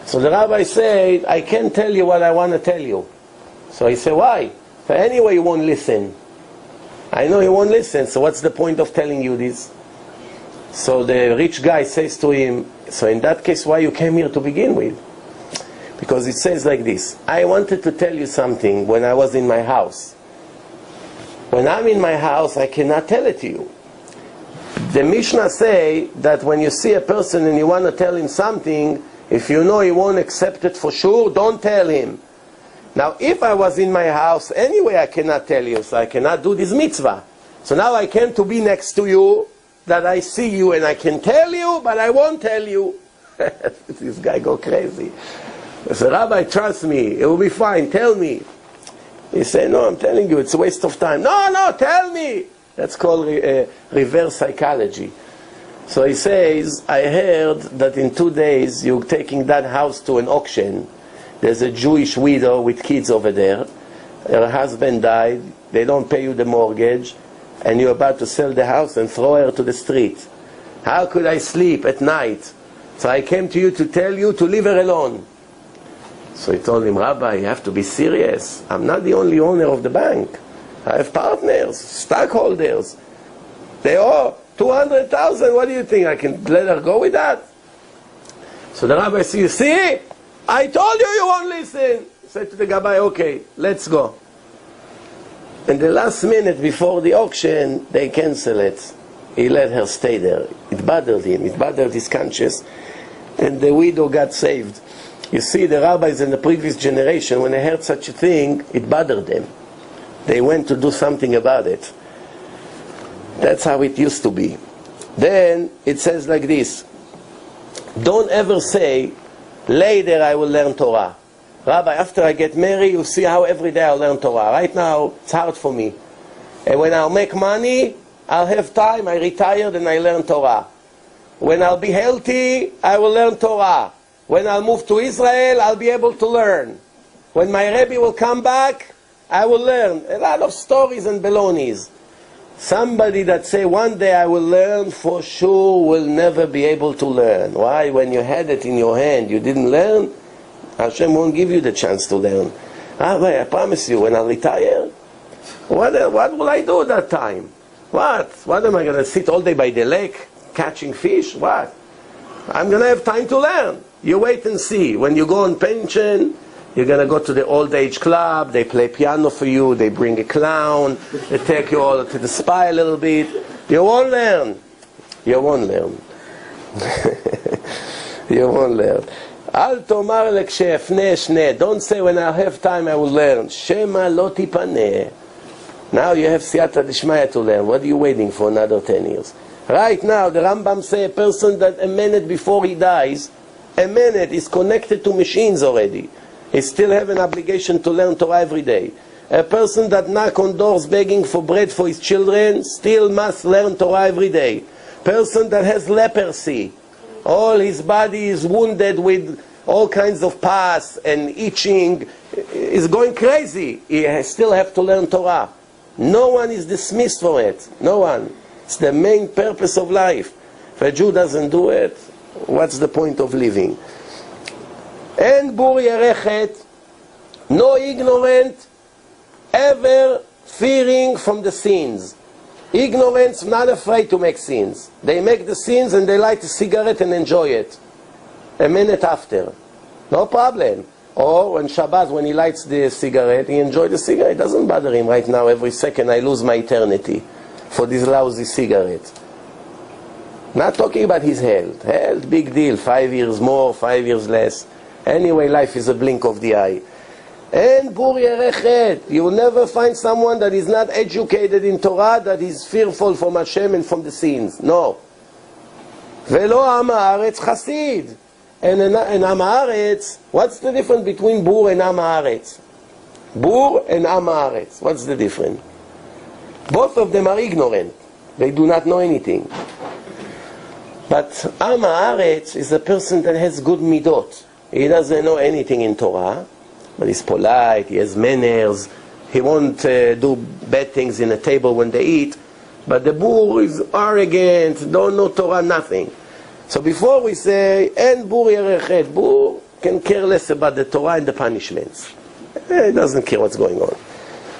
So the Rabbi said, I can't tell you what I want to tell you. So he said, why? So anyway, you won't listen. I know you won't listen, so what's the point of telling you this? So the rich guy says to him, so in that case, why you came here to begin with? Because it says like this, I wanted to tell you something when I was in my house. When I'm in my house, I cannot tell it to you. The Mishnah say that when you see a person and you want to tell him something, if you know he won't accept it for sure, don't tell him. Now, if I was in my house, anyway I cannot tell you, so I cannot do this mitzvah. So now I came to be next to you, that I see you and I can tell you, but I won't tell you. This guy go crazy. I said, Rabbi, trust me, it will be fine, tell me. He said, no, I'm telling you, it's a waste of time. No, tell me. That's called reverse psychology. So he says, I heard that in 2 days you're taking that house to an auction. There's a Jewish widow with kids over there. Her husband died. They don't pay you the mortgage. And you're about to sell the house and throw her to the street. How could I sleep at night? So I came to you to tell you to leave her alone. So he told him, Rabbi, you have to be serious. I'm not the only owner of the bank. I have partners, stockholders. They owe 200,000. What do you think? I can let her go with that? So the rabbi said, you see? I told you you won't listen. He said to the gabbai, okay, let's go. And the last minute before the auction, they cancel it. He let her stay there. It bothered him. It bothered his conscience. And the widow got saved. You see, the rabbis in the previous generation, when they heard such a thing, it bothered them. They went to do something about it. That's how it used to be. Then it says like this. Don't ever say, later I will learn Torah. Rabbi, after I get married, you see how every day I learn Torah. Right now, it's hard for me. And when I'll make money, I'll have time, I retire, and I learn Torah. When I'll be healthy, I will learn Torah. When I'll move to Israel, I'll be able to learn. When my Rabbi will come back, I will learn. A lot of stories and balonies. Somebody that say, one day I will learn, for sure will never be able to learn. Why? When you had it in your hand, you didn't learn, Hashem won't give you the chance to learn. Rabbi, I promise you, when I retire, what will I do at that time? What am I going to sit all day by the lake catching fish? What? I'm going to have time to learn. You wait and see. When you go on pension, you're going to go to the old age club, they play piano for you, they bring a clown, they take you all to the spa a little bit. You won't learn. You won't learn. You won't learn. Al tomar lekshefne shne. Don't say when I have time I will learn. Shema lo tipaneh. Now you have siyata d'shmaya to learn. What are you waiting for another 10 years? Right now, the Rambam say a person that a minute before he dies, a minute is connected to machines already. He still have an obligation to learn Torah every day. A person that knock on doors begging for bread for his children still must learn Torah every day. Person that has leprosy, all his body is wounded with all kinds of pus and itching, is going crazy. He still have to learn Torah. No one is dismissed for it. No one. It's the main purpose of life. If a Jew doesn't do it, what's the point of living? And bur yerechet, no ignorant, ever fearing from the sins. Ignorance, not afraid to make sins. They make the sins and they light a cigarette and enjoy it. A minute after. No problem. Or on Shabbat, when he lights the cigarette, he enjoys the cigarette. It doesn't bother him right now. Every second I lose my eternity for this lousy cigarette. Not talking about his health. Health, big deal. 5 years more, 5 years less. Anyway, life is a blink of the eye. And bur yerechet. You will never find someone that is not educated in Torah, that is fearful from Hashem and from the sins. No. Velo am haaretz chasid. And am haaretz, what's the difference between bur and am haaretz? Bur and am haaretz. What's the difference? Both of them are ignorant. They do not know anything. But am haaretz is a person that has good midot. He doesn't know anything in Torah, but he's polite, he has manners, he won't do bad things in a table when they eat. But the bur is arrogant, don't know Torah, nothing. So before we say, en bur yerechet, bur can care less about the Torah and the punishments. He doesn't care what's going on.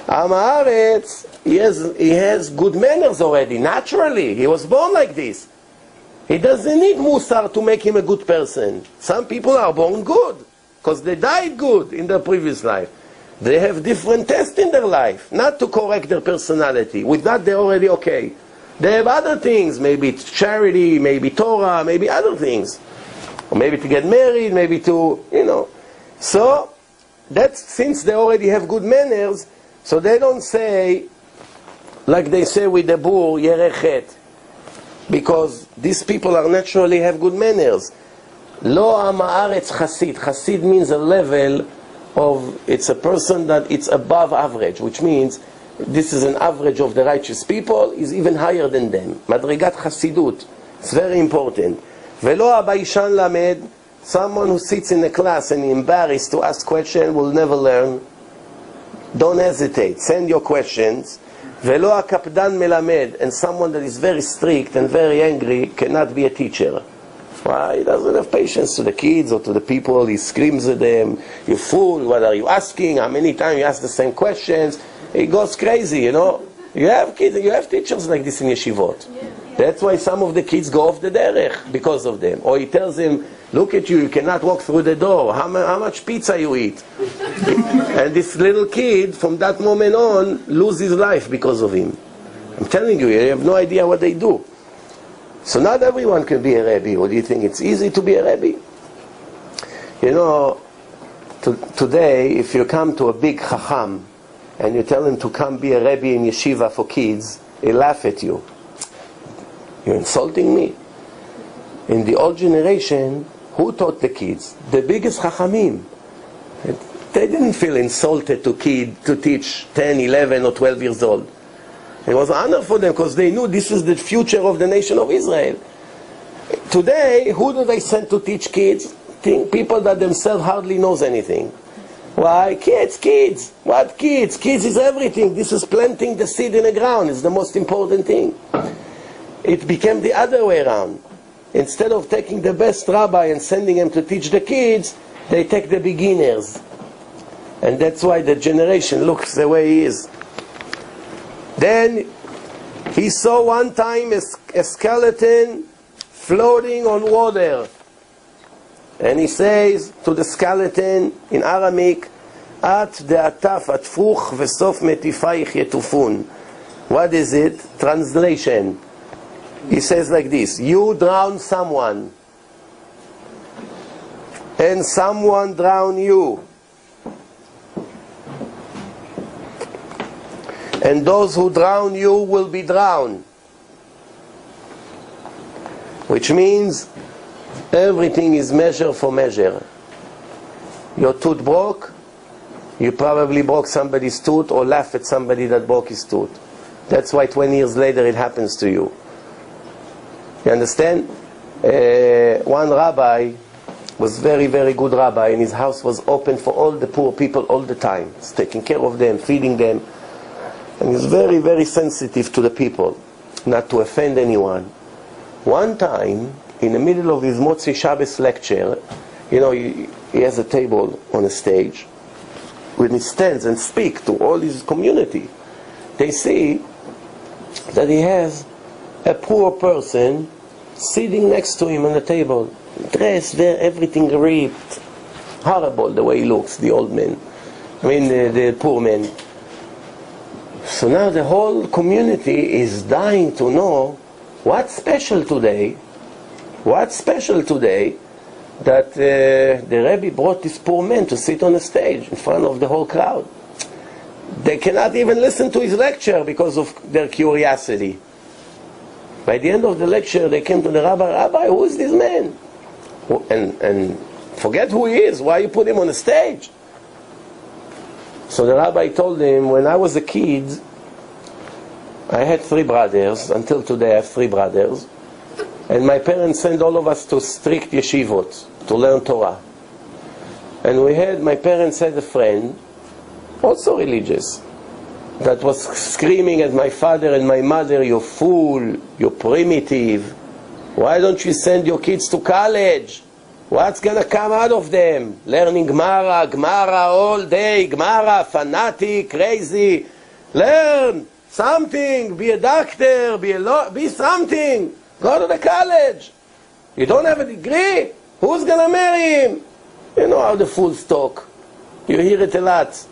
Am haaretz, he has good manners already, naturally. He was born like this. He doesn't need musar to make him a good person. Some people are born good, because they died good in their previous life. They have different tests in their life, not to correct their personality. With that, they're already okay. They have other things, maybe it's charity, maybe Torah, maybe other things. Or maybe to get married, maybe to, So, that's since they already have good manners, so they don't say, like they say with the bur, yerechet. Because these people are naturally have good manners. Lo am haaretz chasid. Chasid means a level of, it's a person that it's above average, which means this is an average of the righteous people, is even higher than them. Madrigat chasidut. It's very important. Velo habaishan lamed. Someone who sits in a class and is embarrassed to ask questions will never learn. Don't hesitate. Send your questions. Velo hakapdan melamed. And someone that is very strict and very angry cannot be a teacher. Why? He doesn't have patience to the kids or to the people. He screams at them. You fool, what are you asking? How many times you ask the same questions? He goes crazy, You have kids, you have teachers like this in yeshivot. That's why some of the kids go off the derech because of them. Or he tells them, look at you cannot walk through the door. How much pizza you eat? And this little kid, from that moment on, loses his life because of him. I'm telling you, you have no idea what they do. So not everyone can be a Rabbi. Or do you think it's easy to be a Rabbi? Today, if you come to a big chacham, and you tell him to come be a Rabbi in yeshiva for kids, he'll laugh at you. You're insulting me? In the old generation, who taught the kids? The biggest chachamim. They didn't feel insulted to teach 10, 11 or 12 years old. It was an honor for them because they knew this is the future of the nation of Israel. Today, who do they send to teach kids? People that themselves hardly knows anything. Why? Kids. What kids? Kids is everything. This is planting the seed in the ground. It's the most important thing. It became the other way around. Instead of taking the best rabbi and sending him to teach the kids, they take the beginners. And that's why the generation looks the way he is. Then he saw one time a skeleton floating on water. And he says to the skeleton in Aramaic, At de'ataf atfuch v'sof metifayich yetufun. What is it? Translation. He says like this: you drown someone, and someone drown you. And those who drown you will be drowned. Which means everything is measure for measure. Your tooth broke, you probably broke somebody's tooth or laughed at somebody that broke his tooth. That's why 20 years later it happens to you. You understand? One rabbi was very, very good rabbi, and his house was open for all the poor people all the time. He's taking care of them, feeding them. And he's very, very sensitive to the people, not to offend anyone. One time, in the middle of his Motzi Shabbos lecture, he has a table on a stage, when he stands and speaks to all his community, they see that he has a poor person sitting next to him on the table, dressed there, everything ripped, horrible the way he looks, the old man, the poor man. So now the whole community is dying to know what's special today that the Rabbi brought this poor man to sit on a stage in front of the whole crowd. They cannot even listen to his lecture because of their curiosity. By the end of the lecture, they came to the Rabbi, who is this man? And forget who he is, why you put him on the stage? So the rabbi told him, when I was a kid, I had 3 brothers. Until today I have 3 brothers. And my parents sent all of us to strict yeshivot to learn Torah. And my parents had a friend, also religious, that was screaming at my father and my mother, "You fool, you're primitive. Why don't you send your kids to college? What's going to come out of them? Learning Gemara all day, Gemara, fanatic, crazy. Learn something, be a doctor, be something. Go to the college. You don't have a degree? Who's going to marry him?" You know how the fools talk. You hear it a lot.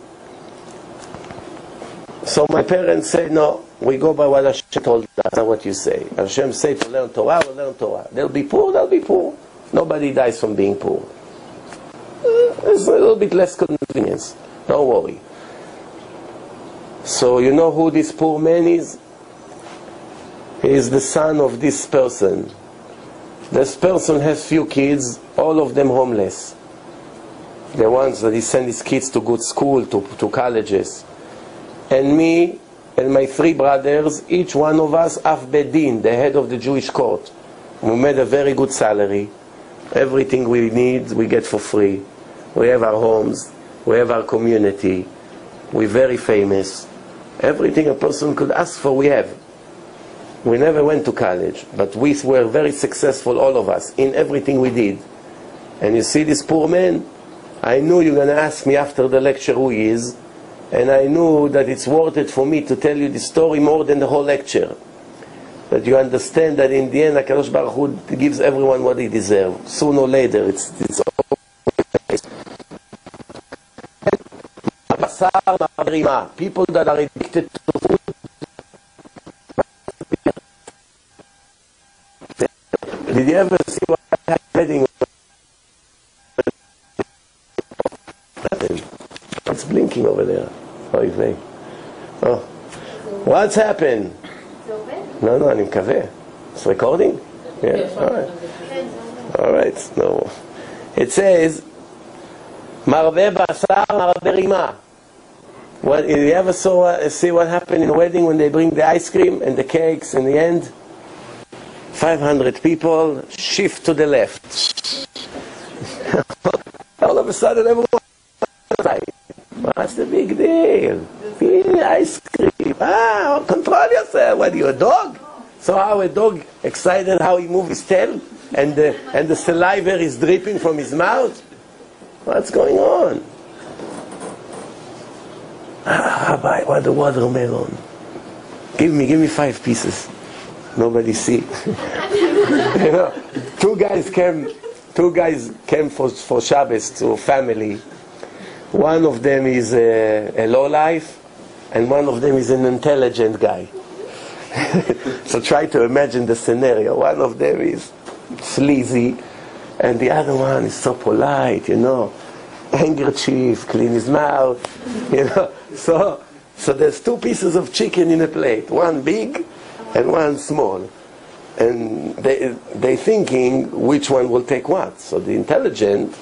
So my parents say, no, we go by what Hashem told us, not what you say. Hashem said to learn Torah, we'll learn Torah. They'll be poor. Nobody dies from being poor. There's a little bit less convenience. Don't worry. So you know who this poor man is? He is the son of this person. This person has few kids, all of them homeless. The ones that he sent his kids to good school, to colleges. And me and my 3 brothers, each one of us, Af Bedin, the head of the Jewish court. We made a very good salary. Everything we need, we get for free. We have our homes. We have our community. We're very famous. Everything a person could ask for, we have. We never went to college, but we were very successful, all of us, in everything we did. And you see this poor man? I knew you're going to ask me after the lecture who he is, and I knew that it's worth it for me to tell you the story more than the whole lecture. That you understand that in the end, HaKadosh Baruch Hu gives everyone what he deserves. Sooner or later, it's all. People that are addicted to food. Did you ever see what happening? It's blinking over there. Oh, what's happened? No, אני מקווה. It's recording? Yeah, alright. No. It says, Marbe basar, marbe rima. What, you ever see what happened in a wedding when they bring the ice cream and the cakes in the end? 500 people, shift to the left. All of a sudden everyone is like, what's the big deal? Ice cream. Control yourself. What, you a dog? So how a dog excited how he moves his tail and the saliva is dripping from his mouth? What's going on? Rabbi, what the watermelon? Give me 5 pieces. Nobody see. You know, two guys came for Shabbos to a family. One of them is a lowlife, and one of them is an intelligent guy. So try to imagine the scenario. One of them is sleazy, and the other one is so polite, you know, handkerchief, clean his mouth, you know. So there's 2 pieces of chicken in a plate, one big and one small, and they thinking which one will take what. So the intelligent,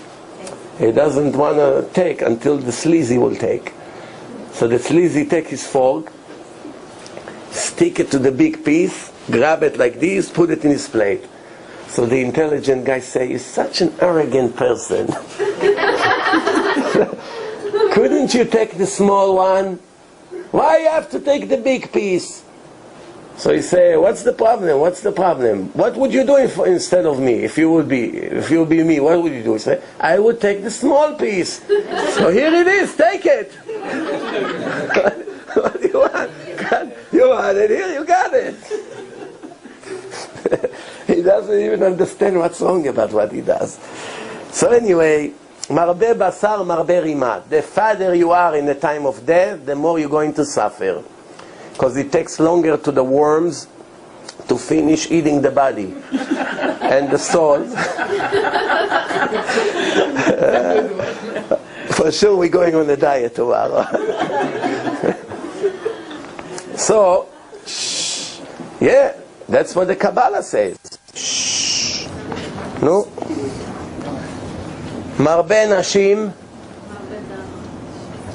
he doesn't want to take until the sleazy will take. So the sleazy take his fork, stick it to the big piece, grab it like this, put it in his plate. So the intelligent guy say, "You're such an arrogant person. Couldn't you take the small one? Why you have to take the big piece?" So he say, "What's the problem? What's the problem? What would you do instead of me? If you would be me, what would you do?" He say, "I would take the small piece." So here it is, take it. What do you want? You want it here, you got it. He doesn't even understand what's wrong about what he does. So anyway, marbe basar, marbe rima. The farther you are in the time of death, the more you're going to suffer. Because it takes longer to the worms to finish eating the body and the soul. For sure we're going on a diet tomorrow. So, yeah, that's what the Kabbalah says. No? Marbe nashim,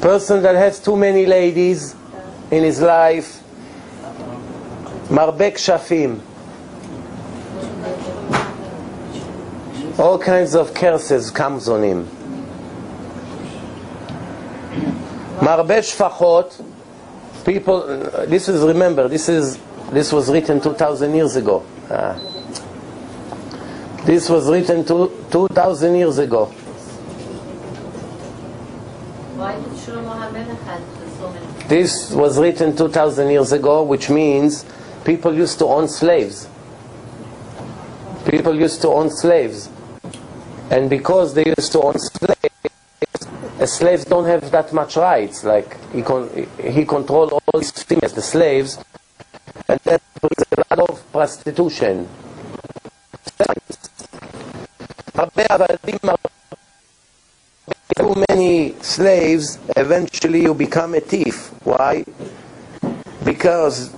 person that has too many ladies in his life. Marbe kshafim, all kinds of curses comes on him. Marbe shfachot, people, this was written 2,000 years ago. This was written 2,000 years ago. Why did Shlomo HaMelech have so many? This was written 2,000 years ago, which means people used to own slaves. People used to own slaves. And because they used to own slaves, slaves don't have that much rights. Like, he controlled all these females, the slaves, and that brings a lot of prostitution. Too many slaves, eventually you become a thief. Why? Because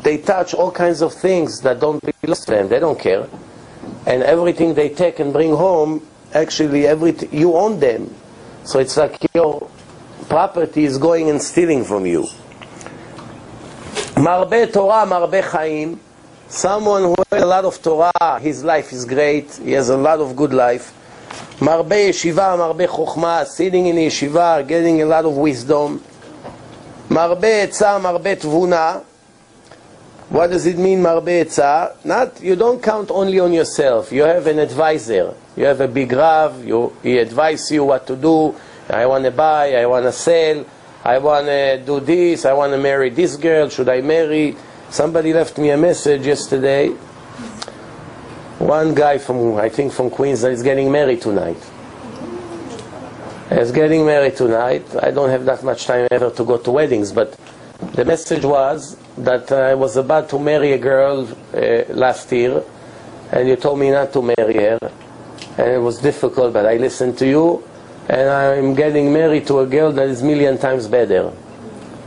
they touch all kinds of things that don't belong to them. They don't care. And everything they take and bring home, actually everything, you own them. So it's like your property is going and stealing from you. Marbe Torah, marbe chaim. Someone who has a lot of Torah, his life is great. He has a lot of good life. Marbe yeshiva, marbe chokhmah, sitting in yeshiva, getting a lot of wisdom. Marbe etzah, marbe tvuna. What does it mean, marbe etzah? Not, you don't count only on yourself. You have an advisor. You have a big Rav. He advises you what to do. I want to buy, I want to sell, I want to do this, I want to marry this girl, should I marry? Somebody left me a message yesterday. One guy I think from Queens, is getting married tonight. He's getting married tonight. I don't have that much time ever to go to weddings, but the message was that I was about to marry a girl last year, and you told me not to marry her, and it was difficult, but I listened to you, and I'm getting married to a girl that is 1,000,000 times better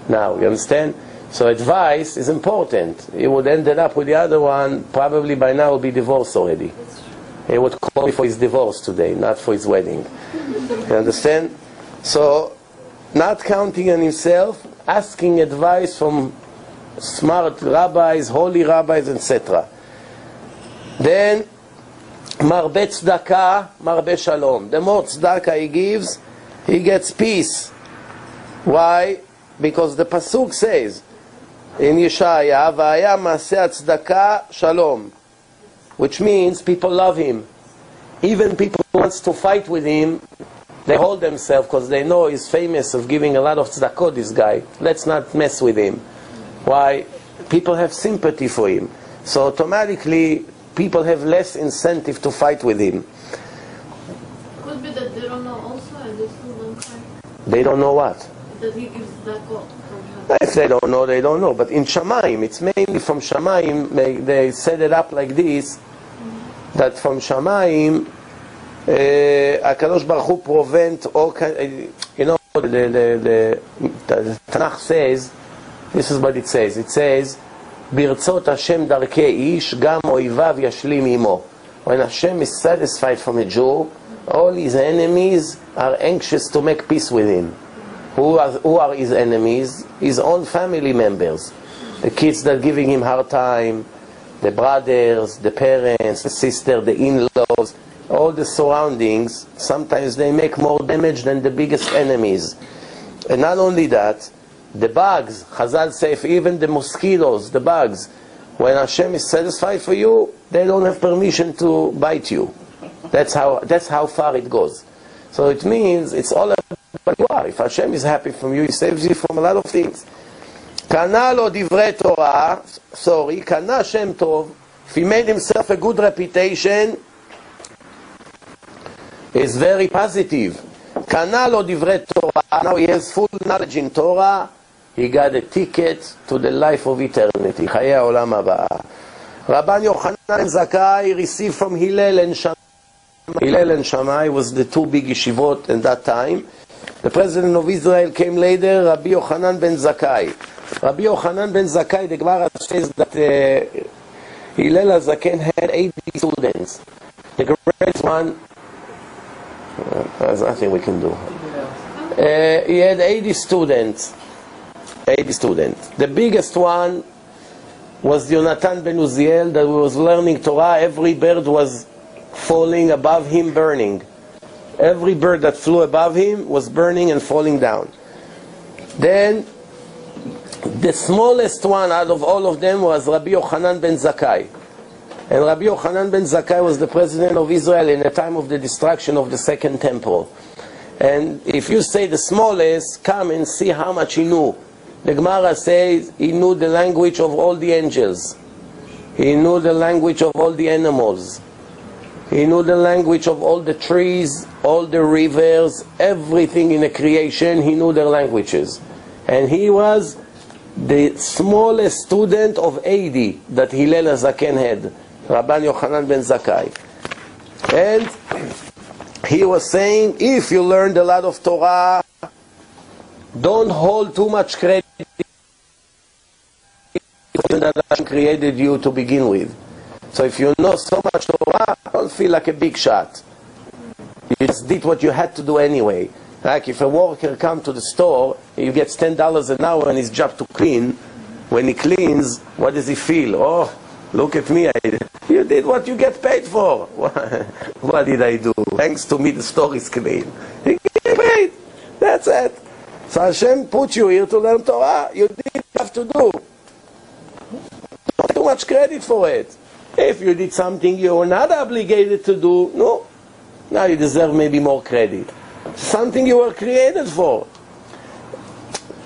now, you understand? So advice is important. He would end up with the other one, probably by now will be divorced already. He would call me for his divorce today, not for his wedding. You understand? So, not counting on himself, asking advice from smart rabbis, holy rabbis, etc. Then, marbe tzedakah, marbe shalom. The more tzedakah he gives, he gets peace. Why? Because the pasuk says in Yeshaya, "Va'aya ma'aseh tzedakah shalom," which means people love him. Even people who wants to fight with him, they hold themselves because they know he's famous of giving a lot of tzedakah, this guy. Let's not mess with him. Why? People have sympathy for him. So automatically, people have less incentive to fight with him. Could be that they don't know also, and they still don't cry. They don't know what? That he gives tzedakah. If they don't know, they don't know. But in Shamayim, it's mainly from Shamayim, they set it up like this, that from Shamayim, HaKadosh Baruch Hu prevent all kind, you know, the Tanakh says, this is what it says. It says, Birtzot Hashem darkei ish, gam oivav yashlim imo. When Hashem is satisfied from a Jew, all his enemies are anxious to make peace with him. Who are his enemies? His own family members. The kids that are giving him hard time, the brothers, the parents, the sister, the in-laws, all the surroundings. Sometimes they make more damage than the biggest enemies. And not only that, the bugs, Chazal say, even the mosquitoes, the bugs, when Hashem is satisfied for you, they don't have permission to bite you. That's how far it goes. So it means it's all about what you are. If Hashem is happy from you, He saves you from a lot of things. Kana lo divrei Torah, kana Shem Tov, if he made himself a good reputation, is very positive. Kana lo divrei Torah, now he has full knowledge in Torah, he got a ticket to the life of eternity. Chayei Olam Haba. Rabban Yochanan ben Zakkai received from Hillel and Shammai. Hillel and Shammai was the two big yeshivot at that time. The president of Israel came later, Rabbi Yochanan ben Zakkai. Rabbi Yochanan ben Zakkai, the Gemara says that Hillel HaZaken had 80 students. The greatest one, there's nothing we can do. He had 80 students. 80 students. The biggest one was Yonatan ben Uziel, that was learning Torah. Every bird was falling above him, burning. Every bird that flew above him was burning and falling down. Then the smallest one out of all of them was Rabbi Yochanan ben Zakkai. And Rabbi Yochanan ben Zakkai was the president of Israel in the time of the destruction of the Second Temple. And if you say the smallest, come and see how much he knew. The Gemara says he knew the language of all the angels. He knew the language of all the animals. He knew the language of all the trees, all the rivers, everything in the creation, he knew their languages. And he was the smallest student of 80 that Hillel HaZaken had, Rabban Yochanan ben Zakkai. And he was saying, if you learned a lot of Torah, don't hold too much credit that Hashem created you to begin with. So if you know so much Torah, don't feel like a big shot. You just did what you had to do anyway. Like if a worker comes to the store, he gets $10 an hour and his job to clean. When he cleans, what does he feel? Oh, look at me, you did what you get paid for. What did I do? Thanks to me the store is clean. You get paid. That's it. So Hashem put you here to learn Torah. You did what you have to do. Don't take too much credit for it. If you did something you were not obligated to do, no. Now you deserve maybe more credit. Something you were created for.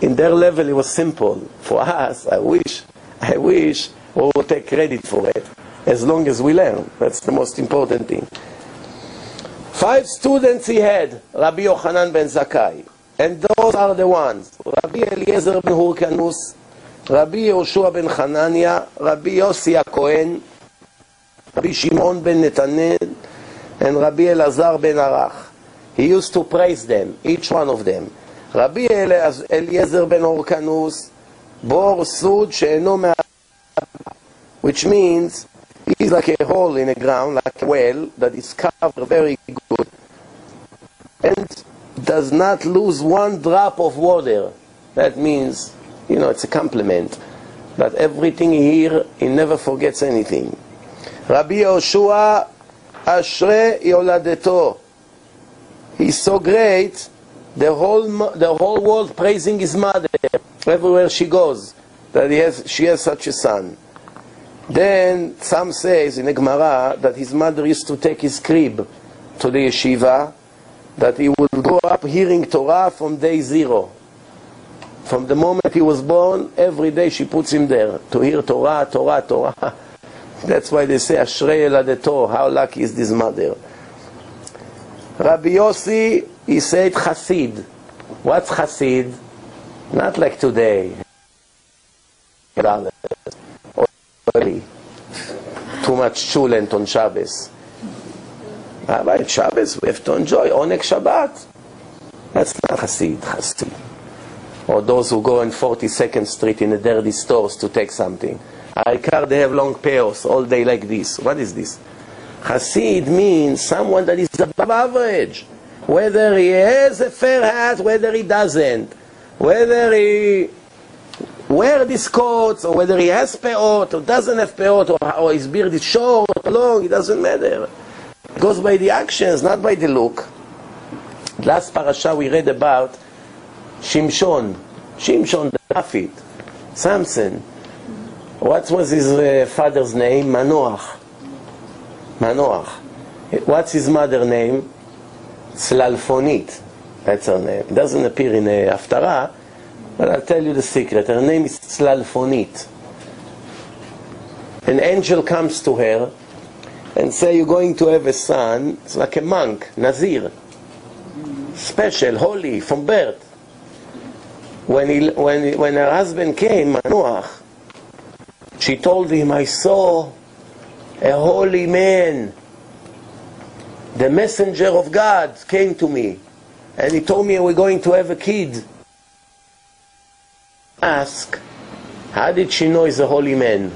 In their level it was simple. For us, I wish we would take credit for it. As long as we learn. That's the most important thing. 5 students he had, Rabbi Yochanan ben Zakkai. And those are the ones. Rabbi Eliezer ben Hurkanus, Rabbi Yoshua ben Hanania, Rabbi Yossi HaKohen, Rabbi Shimon ben Netanel, and Rabbi Elazar ben Arach. He used to praise them, each one of them. Rabbi Eliezer ben Hurkanus, Bor Sud she'eno me'ah, which means he's like a hole in the ground, like a well that is covered very good. And does not lose one drop of water. That means, it's a compliment. But everything here, he never forgets anything. Rabbi Yoshua, Ashrei Yoladeto. He's so great, the whole world praising his mother everywhere she goes, that she has such a son. Then some says in the Gemara that his mother used to take his crib to the yeshiva, that he would grow up hearing Torah from day zero. From the moment he was born, every day she puts him there to hear Torah, Torah, Torah. That's why they say Ashrei Yoladeto. How lucky is this mother? Rabbi Yossi, he said Chassid. What's Chassid? Not like today. Or too much chulent on Shabbos. But Shabbos we have to enjoy. Onek Shabbat. That's not Chassid. Chassid. Or those who go on 42nd Street in the dirty stores to take something. I car they have long payoffs all day like this. What is this? Chassid means someone that is above average. Whether he has a fair hat, whether he doesn't. Whether he wears these coats, or whether he has peot, or doesn't have peot, or his beard is short or long, it doesn't matter. It goes by the actions, not by the look. Last parasha we read about Shimshon the prophet, Samson. What was his father's name? Manoach. What's his mother's name? Slalfonit. That's her name. It doesn't appear in the Haftarah, but I'll tell you the secret. Her name is Slalfonit. An angel comes to her and say, you're going to have a son. It's like a monk, Nazir. Special, holy, from birth. When her husband came, Manoach, she told him, I saw a holy man. The messenger of God came to me. And he told me we're going to have a kid. Ask, how did she know he's a holy man?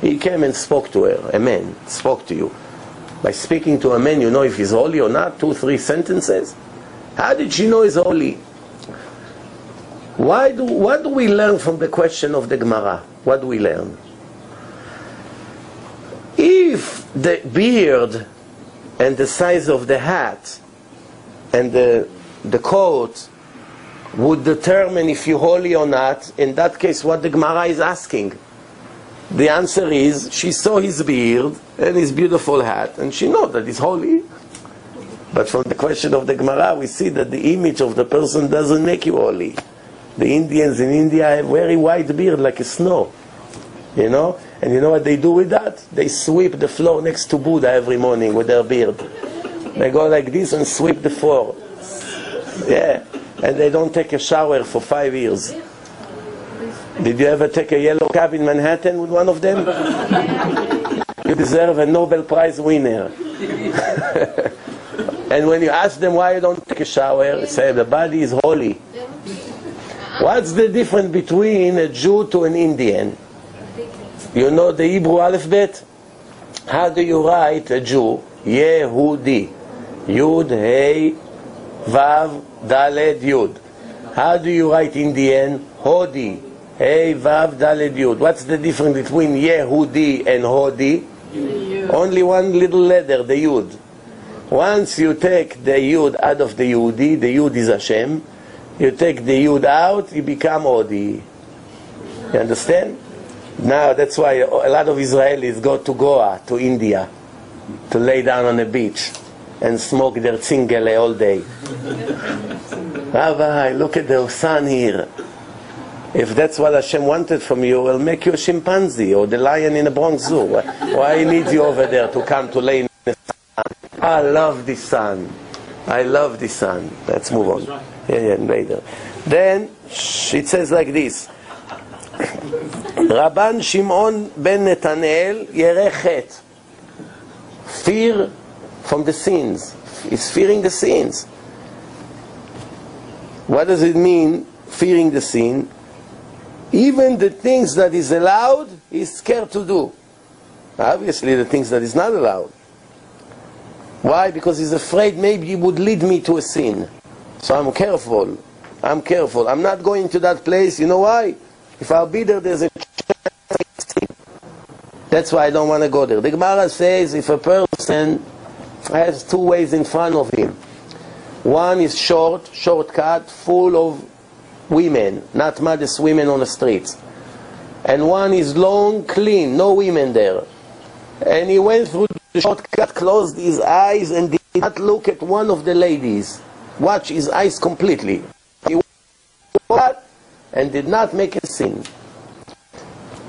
He came and spoke to her. A man spoke to you. By speaking to a man, you know if he's holy or not. 2, 3 sentences. How did she know he's holy? What do we learn from the question of the Gemara? What do we learn? If the beard and the size of the hat and the coat would determine if you're holy or not, in that case what the Gemara is asking. The answer is, she saw his beard and his beautiful hat, and she knows that he's holy. But from the question of the Gemara, we see that the image of the person doesn't make you holy. The Indians in India have very white beard like a snow. And you know what they do with that? They sweep the floor next to Buddha every morning with their beard. They go like this and sweep the floor. Yeah. And they don't take a shower for 5 years. Did you ever take a yellow cab in Manhattan with one of them? You deserve a Nobel Prize winner. And when you ask them why you don't take a shower, they say the body is holy. What's the difference between a Jew to an Indian? You know the Hebrew alphabet? How do you write a Jew? Yehudi. Yud, Hey, Vav, Daled, Yud. How do you write Indian? Hodi. Hey, Vav, Daled, Yud. What's the difference between Yehudi and Hodi? Only one little letter, the Yud. Once you take the Yud out of the Yehudi, the Yud is Hashem. You take the Yud out, you become Hodi. You understand? Now that's why a lot of Israelis go to Goa, to India, to lay down on the beach and smoke their tzingele all day. Rabbi, look at the sun here. If that's what Hashem wanted from you, He'll make you a chimpanzee or the lion in the Bronx Zoo. Why He needs you over there to come to lay in the sun? I love the sun. I love the sun. Let's move on. Yeah, later. Then it says like this. Rabban Shimon ben Netanel Yerechet. Fear from the sins. He's fearing the sins. What does it mean, fearing the sin? Even the things that is allowed, he's scared to do. Obviously the things that is not allowed. Why? Because he's afraid maybe it would lead me to a sin. So I'm careful. I'm careful. I'm not going to that place. You know why? If I'll be there, there's a chance I can sleep. That's why I don't want to go there. The Gemara says if a person has two ways in front of him, one is shortcut, full of women, not modest women on the streets, and one is long, clean, no women there. And he went through the shortcut, closed his eyes, and did not look at one of the ladies. Watch his eyes completely. He what? And did not make a sin.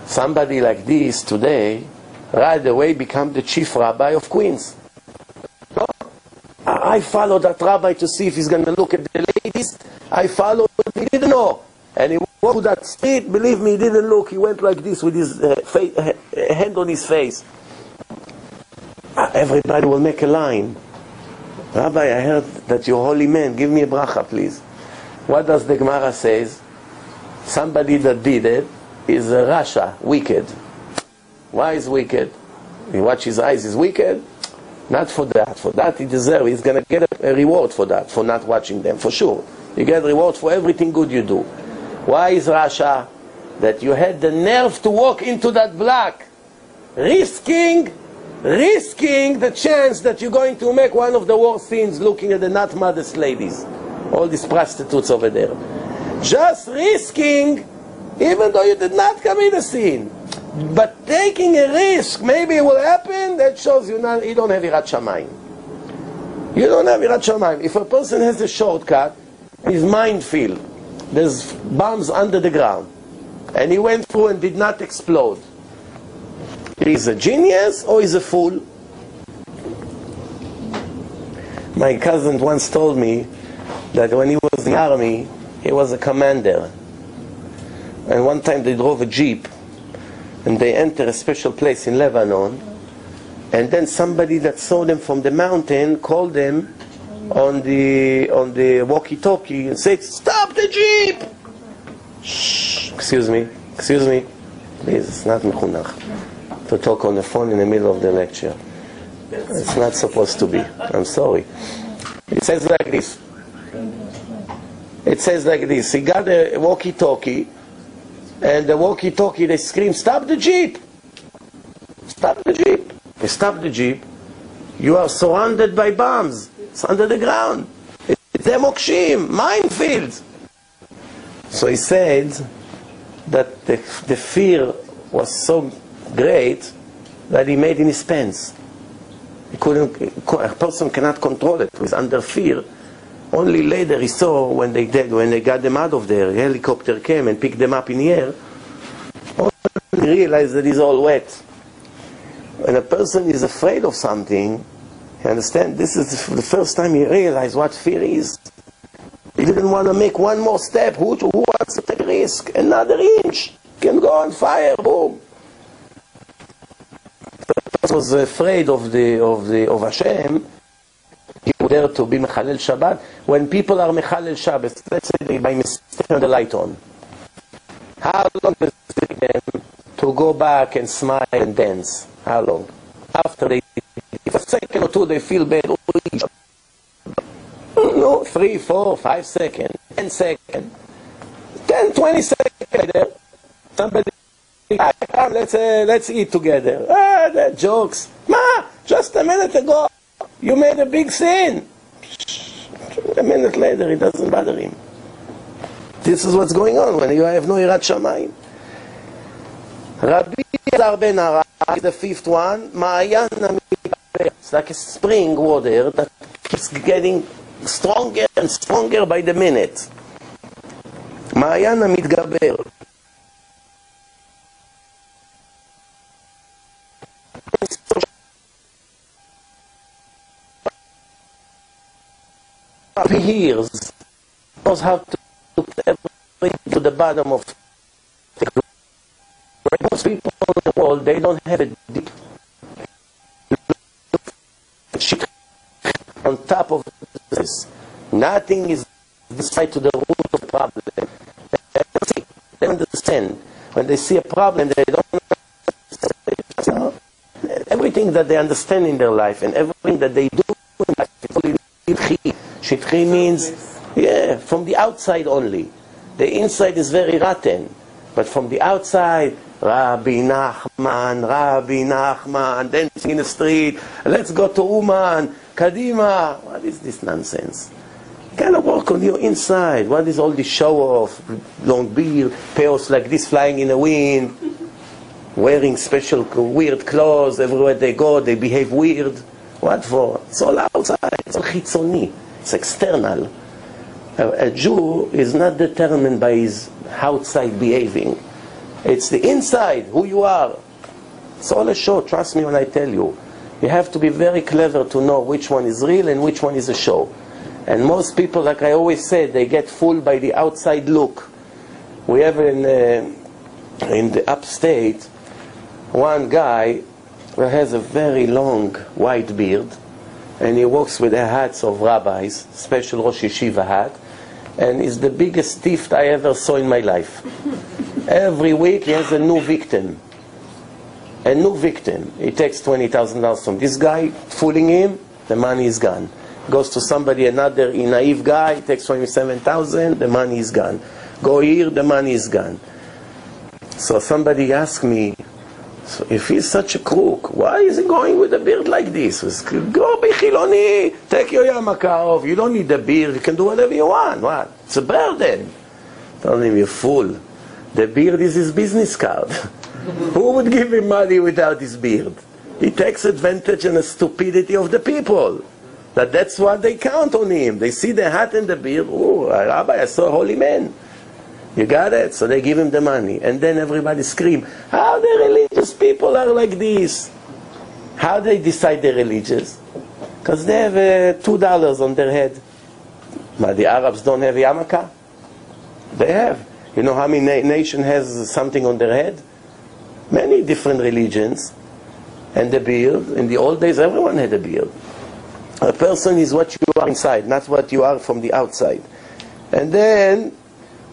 Somebody like this today, right away become the chief rabbi of Queens. No? I followed that rabbi to see if he's going to look at the ladies. I followed, he didn't know. And he walked to that street, believe me, he didn't look. He went like this with his hand on his face. Everybody will make a line. Rabbi, I heard that you're a holy man. Give me a bracha, please. What does the Gemara says? Somebody that did it is a rasha, wicked. Why is wicked? You watch his eyes, he's wicked? Not for that. For that he deserves. He's going to get a reward for that, for not watching them, for sure. You get a reward for everything good you do. Why is rasha? That you had the nerve to walk into that block, risking the chance that you're going to make one of the worst sins looking at the not modest ladies. All these prostitutes over there. Just risking, even though you did not commit a sin. But taking a risk, maybe it will happen, that shows you don't have Yirat Shamayim. You don't have Yirat Shamayim. If a person has a shortcut, his minefield, there's bombs under the ground, and he went through and did not explode. He's a genius or he's a fool? My cousin once told me that when he was in the army, he was a commander. And one time they drove a jeep and they entered a special place in Lebanon, and then somebody that saw them from the mountain called them on the walkie-talkie and said, "Stop the jeep!" Shh, excuse me, please, it's not mechunach to talk on the phone in the middle of the lecture. It's not supposed to be. I'm sorry. It says like this. It says like this. He got a walkie-talkie, and the walkie-talkie, they scream, "Stop the jeep! Stop the jeep!" They stop the jeep. You are surrounded by bombs. It's under the ground. It's mokshim, minefields. So he said that the fear was so great that he made in his pants. A person cannot control it. He was under fear. Only later he saw when they got them out of there, a helicopter came and picked them up in the air. Only he realized that he's all wet. When a person is afraid of something, you understand, this is the first time he realized what fear is. He didn't want to make one more step. Who wants to take a risk? Another inch can go on fire, boom. The person was afraid of Hashem. He was there to be Mechalel Shabbat. When people are Mechalel Shabbat, let's say they by mistake turn the light on. How long does it take them to go back and smile and dance? How long? After they, if a second or two they feel bad, no, 3, 4, 5 seconds, 10 seconds, 10, 20 seconds there. Somebody, come, let's eat together. That jokes. Just a minute ago, you made a big sin. A minute later, it doesn't bother him. This is what's going on when you have no Yirat Shamayim. Rabbi ben Ara is the fifth one. It's like a spring water that keeps getting stronger and stronger by the minute. מעיין המתגבר. He hears, knows how to put everything to the bottom of the group. Most people in the world, they don't have a deep shit on top of this. Nothing is decided to the root of the problem. They understand. When they see a problem, they don't understand. Everything that they understand in their life and everything that they do in life is only shitchi. Shitchi means Yeah, from the outside only. The inside is very rotten. But from the outside, Rabbi Nachman, dancing in the street, let's go to Uman, Kadima. What is this nonsense? You gotta work on your inside. What is all this show off? Long beard, peos like this flying in the wind, wearing special weird clothes, everywhere they go, they behave weird. What for? It's all outside, it's all chitzoni, it's external. A Jew is not determined by his outside behaving. It's the inside, who you are. It's all a show, trust me when I tell you. You have to be very clever to know which one is real and which one is a show. And most people, like I always said, they get fooled by the outside look. We have in the upstate one guy who has a very long white beard, and he walks with the hats of rabbis, special Rosh Yeshiva hat, and is the biggest thief I ever saw in my life. Every week he has a new victim. A new victim. He takes $20,000 from this guy, fooling him, the money is gone. Goes to somebody, another naive guy, takes $27,000, the money is gone. Go here, the money is gone. So somebody asked me, so if he's such a crook, why is he going with a beard like this? Go be chiloni, take your yarmulke off. You don't need a beard, you can do whatever you want. What? It's a burden. Tell him, you fool. The beard is his business card. Who would give him money without his beard? He takes advantage of the stupidity of the people. That's what they count on him. They see the hat and the beard. Oh, Rabbi, I saw a holy man. You got it? So they give him the money. And then everybody scream, how the religious people are like this? How they decide they're religious? Because they have $2 on their head. But the Arabs don't have yarmulke? They have. You know how many nation has something on their head? Many different religions. And the beard, in the old days everyone had a beard. A person is what you are inside, not what you are from the outside. And then,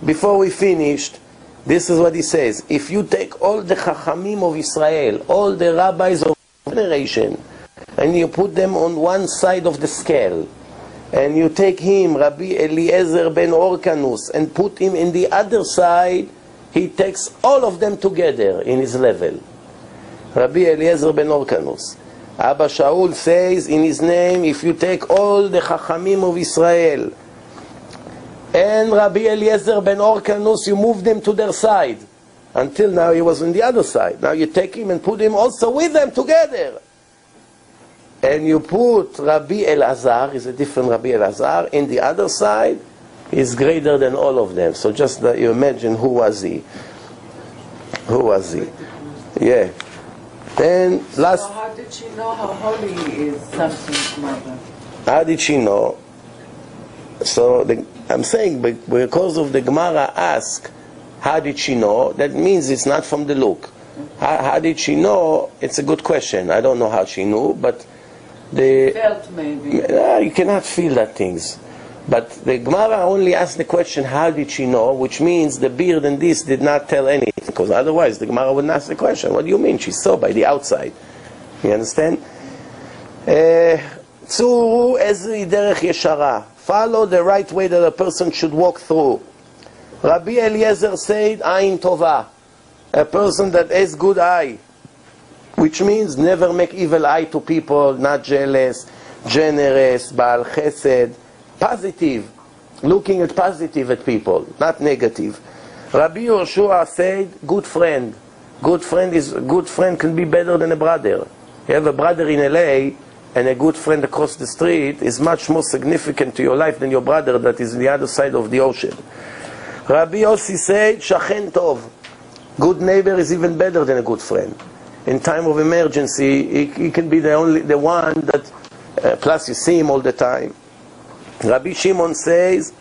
before we finished, this is what he says. If you take all the Chachamim of Israel, all the rabbis of generation, and you put them on one side of the scale, and you take him, Rabbi Eliezer ben Orkanus, and put him in the other side, he takes all of them together in his level. Rabbi Eliezer ben Orkanus. Abba Shaul says in his name, if you take all the Chachamim of Israel, and Rabbi Eliezer ben Orkanus, you move them to their side. Until now he was on the other side. Now you take him and put him also with them together. And you put Rabbi Elazar, is a different Rabbi Elazar, in the other side, he's greater than all of them. So just that you imagine who was he. Who was he? Yeah. Then last. So how did she know how holy he is, Samson's mother? How did she know? So I'm saying because of the Gemara ask, how did she know? That means it's not from the look. How did she know? It's a good question. I don't know how she knew, but She felt maybe. You cannot feel that things. But the Gemara only asked the question, how did she know? Which means the beard and this did not tell anything. Because otherwise the Gemara wouldn't ask the question. What do you mean? She saw by the outside. You understand? Tzuru ezri derech yeshara. Follow the right way that a person should walk through. Rabbi Eliezer said, Ayin Tova. A person that has good eye. Which means never make evil eye to people, not jealous, generous, Baal Chesed. Positive, looking at positive at people, not negative. Rabbi Yoshua said, good friend. Good friend can be better than a brother. You have a brother in LA, and a good friend across the street is much more significant to your life than your brother that is on the other side of the ocean. Rabbi Yossi said, Shachen Tov. Good neighbor is even better than a good friend. In time of emergency, he can be the one that, plus you see him all the time. Rabbi Shimon says,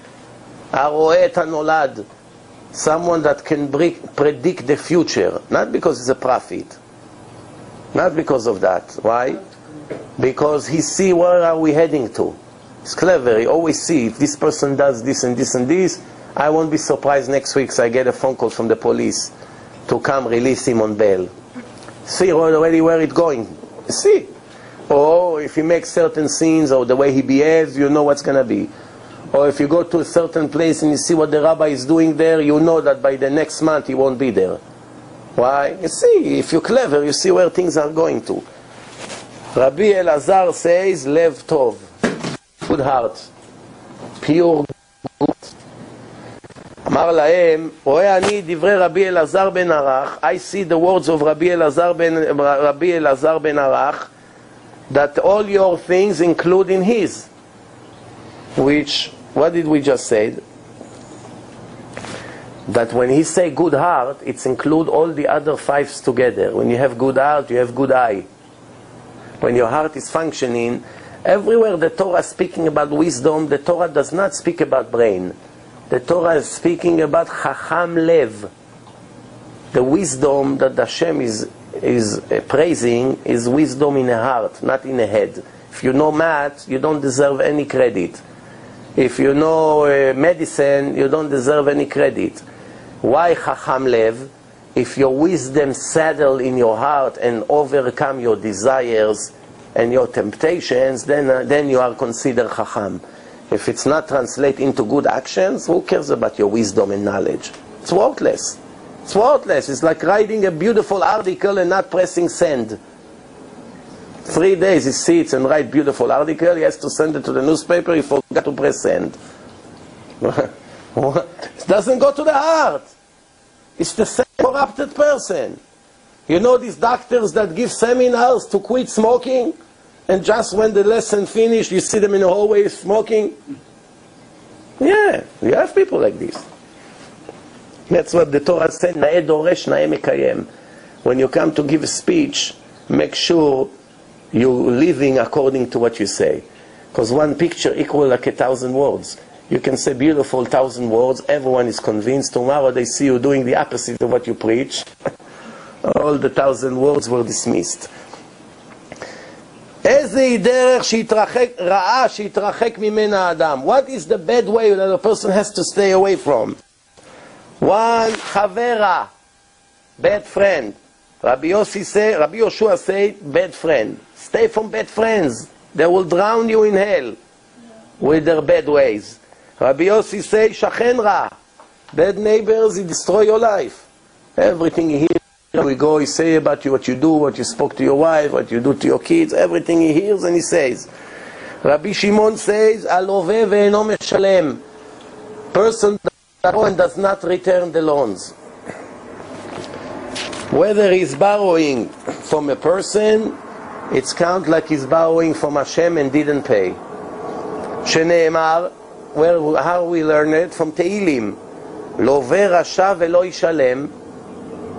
Aroeh et hanolad, someone that can predict the future, not because he's a prophet, not because of that. Why? Because he see where are we heading to. He's clever. He always see if this person does this and this and this, I won't be surprised next week so I get a phone call from the police to come release him on bail. See already where it's going. See. Or if he makes certain scenes or the way he behaves, you know what's going to be. Or if you go to a certain place and you see what the rabbi is doing there, you know that by the next month he won't be there. Why? You see, if you're clever, you see where things are going to. Rabbi Elazar says, Lev Tov, good heart, pure good. אמר להם, רואה אני דברי רבי אלעזר בן ערך, I see the words of Rabbi Elazar ben Arach, that all your things including his. Which, what did we just say? That when he say good heart, it's include all the other fives together. When you have good heart, you have good eye. When your heart is functioning, everywhere the Torah is speaking about wisdom, the Torah does not speak about brain. The Torah is speaking about Chacham Lev. The wisdom that Hashem is praising is wisdom in a heart, not in a head. If you know math, you don't deserve any credit. If you know medicine, you don't deserve any credit. Why Chacham Lev? If your wisdom settle in your heart and overcome your desires and your temptations, then you are considered Chacham. If it's not translated into good actions, who cares about your wisdom and knowledge? It's worthless. It's worthless. It's like writing a beautiful article and not pressing send. 3 days he sits and writes beautiful article, he has to send it to the newspaper, he forgot to press send. It doesn't go to the heart. It's the same corrupted person. You know these doctors that give seminars to quit smoking? And just when the lesson finished, you see them in the hallway smoking? Yeah, you have people like this. That's what the Torah said, Na'eh doresh, na'eh mekayem. When you come to give a speech, make sure you're living according to what you say. Because one picture equals like 1,000 words. You can say beautiful 1,000 words, everyone is convinced. Tomorrow they see you doing the opposite of what you preach. All the 1,000 words were dismissed. What is the bad way that a person has to stay away from? One, chavera, bad friend. Rabbi Yoshua say, bad friend. Stay from bad friends. They will drown you in hell with their bad ways. Rabbi Yossi say, shachen ra. Bad neighbors, he destroy your life. Everything he hears, we go, he say about you, what you do, what you spoke to your wife, what you do to your kids, everything he hears and he says. Rabbi Shimon says, alove ve'eno meshalem. Person that does not return the loans. Whether he's borrowing from a person, it's count like he's borrowing from Hashem and didn't pay. Shene'emar, how we learn it? From Tehillim. Love rasha ve'lo yishalem.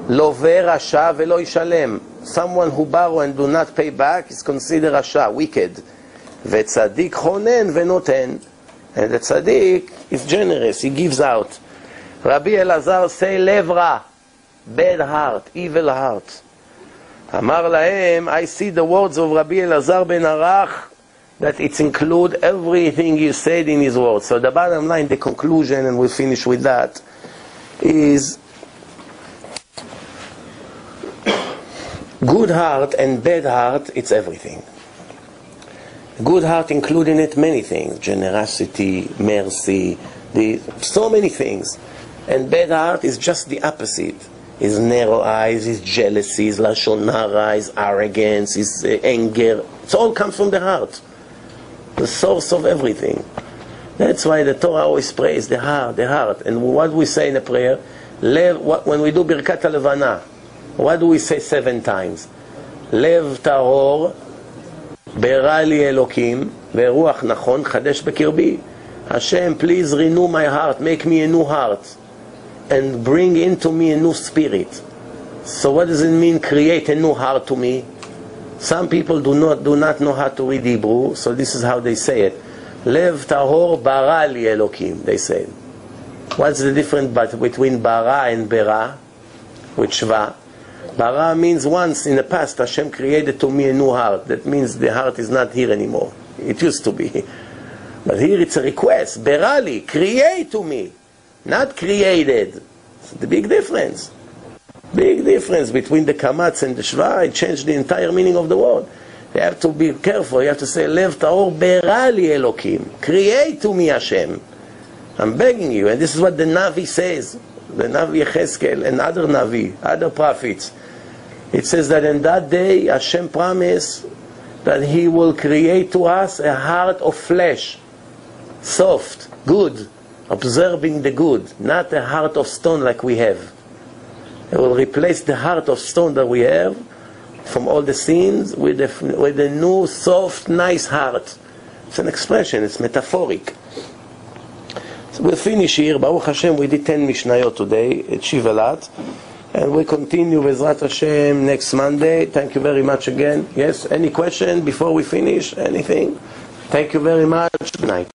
Love rasha ve'lo yishalem. Someone who borrow and do not pay back is considered rasha, wicked. Ve'tzadik chonen ve'noten. And the tzaddik is generous, he gives out. Rabbi Elazar say, lev ra. Bad heart, evil heart. Amar lahem, I see the words of Rabbi Elazar ben Arach, that it include everything he said in his words. So the bottom line, the conclusion, and we'll finish with that, is good heart and bad heart, it's everything. Good heart include in it many things, generosity, mercy, so many things. And bad heart is just the opposite. His narrow eyes, his jealousy, his lashon hara, his arrogance, his anger. It all comes from the heart. The source of everything. That's why the Torah always prays the heart, the heart. And what do we say in the prayer? When we do Birkat HaLevana, what do we say 7 times? Lev tahor, berah li Elokim, ve'ruach nachon, chadesh bekirbi. Hashem, please renew my heart, make me a new heart. And bring into me a new spirit. So what does it mean, create a new heart to me? Some people do not know how to read Hebrew, so this is how they say it. Lev tahor bara li Elokim, they say. What's the difference between bara and bera? With shva. Bara means once in the past Hashem created to me a new heart. That means the heart is not here anymore. It used to be. But here it's a request. Bera li, create to me. Not created. It's the big difference. Big difference between the kamatz and the shva. It changed the entire meaning of the word. You have to be careful. You have to say, Lev Taor Be'era li Elokim. Create to me Hashem. I'm begging you. And this is what the Navi says. The Navi Yechezkel and other Navi, other prophets. It says that in that day, Hashem promised that He will create to us a heart of flesh. Soft, good, observing the good. Not a heart of stone like we have. It will replace the heart of stone that we have from all the sins with a new, soft, nice heart. It's an expression, it's metaphoric. So we'll finish here. Baruch Hashem, we did 10 Mishnayot today. It's Shivelat. And we continue with Zrat Hashem next Monday. Thank you very much again. Yes, any question before we finish? Anything? Thank you very much. Good night.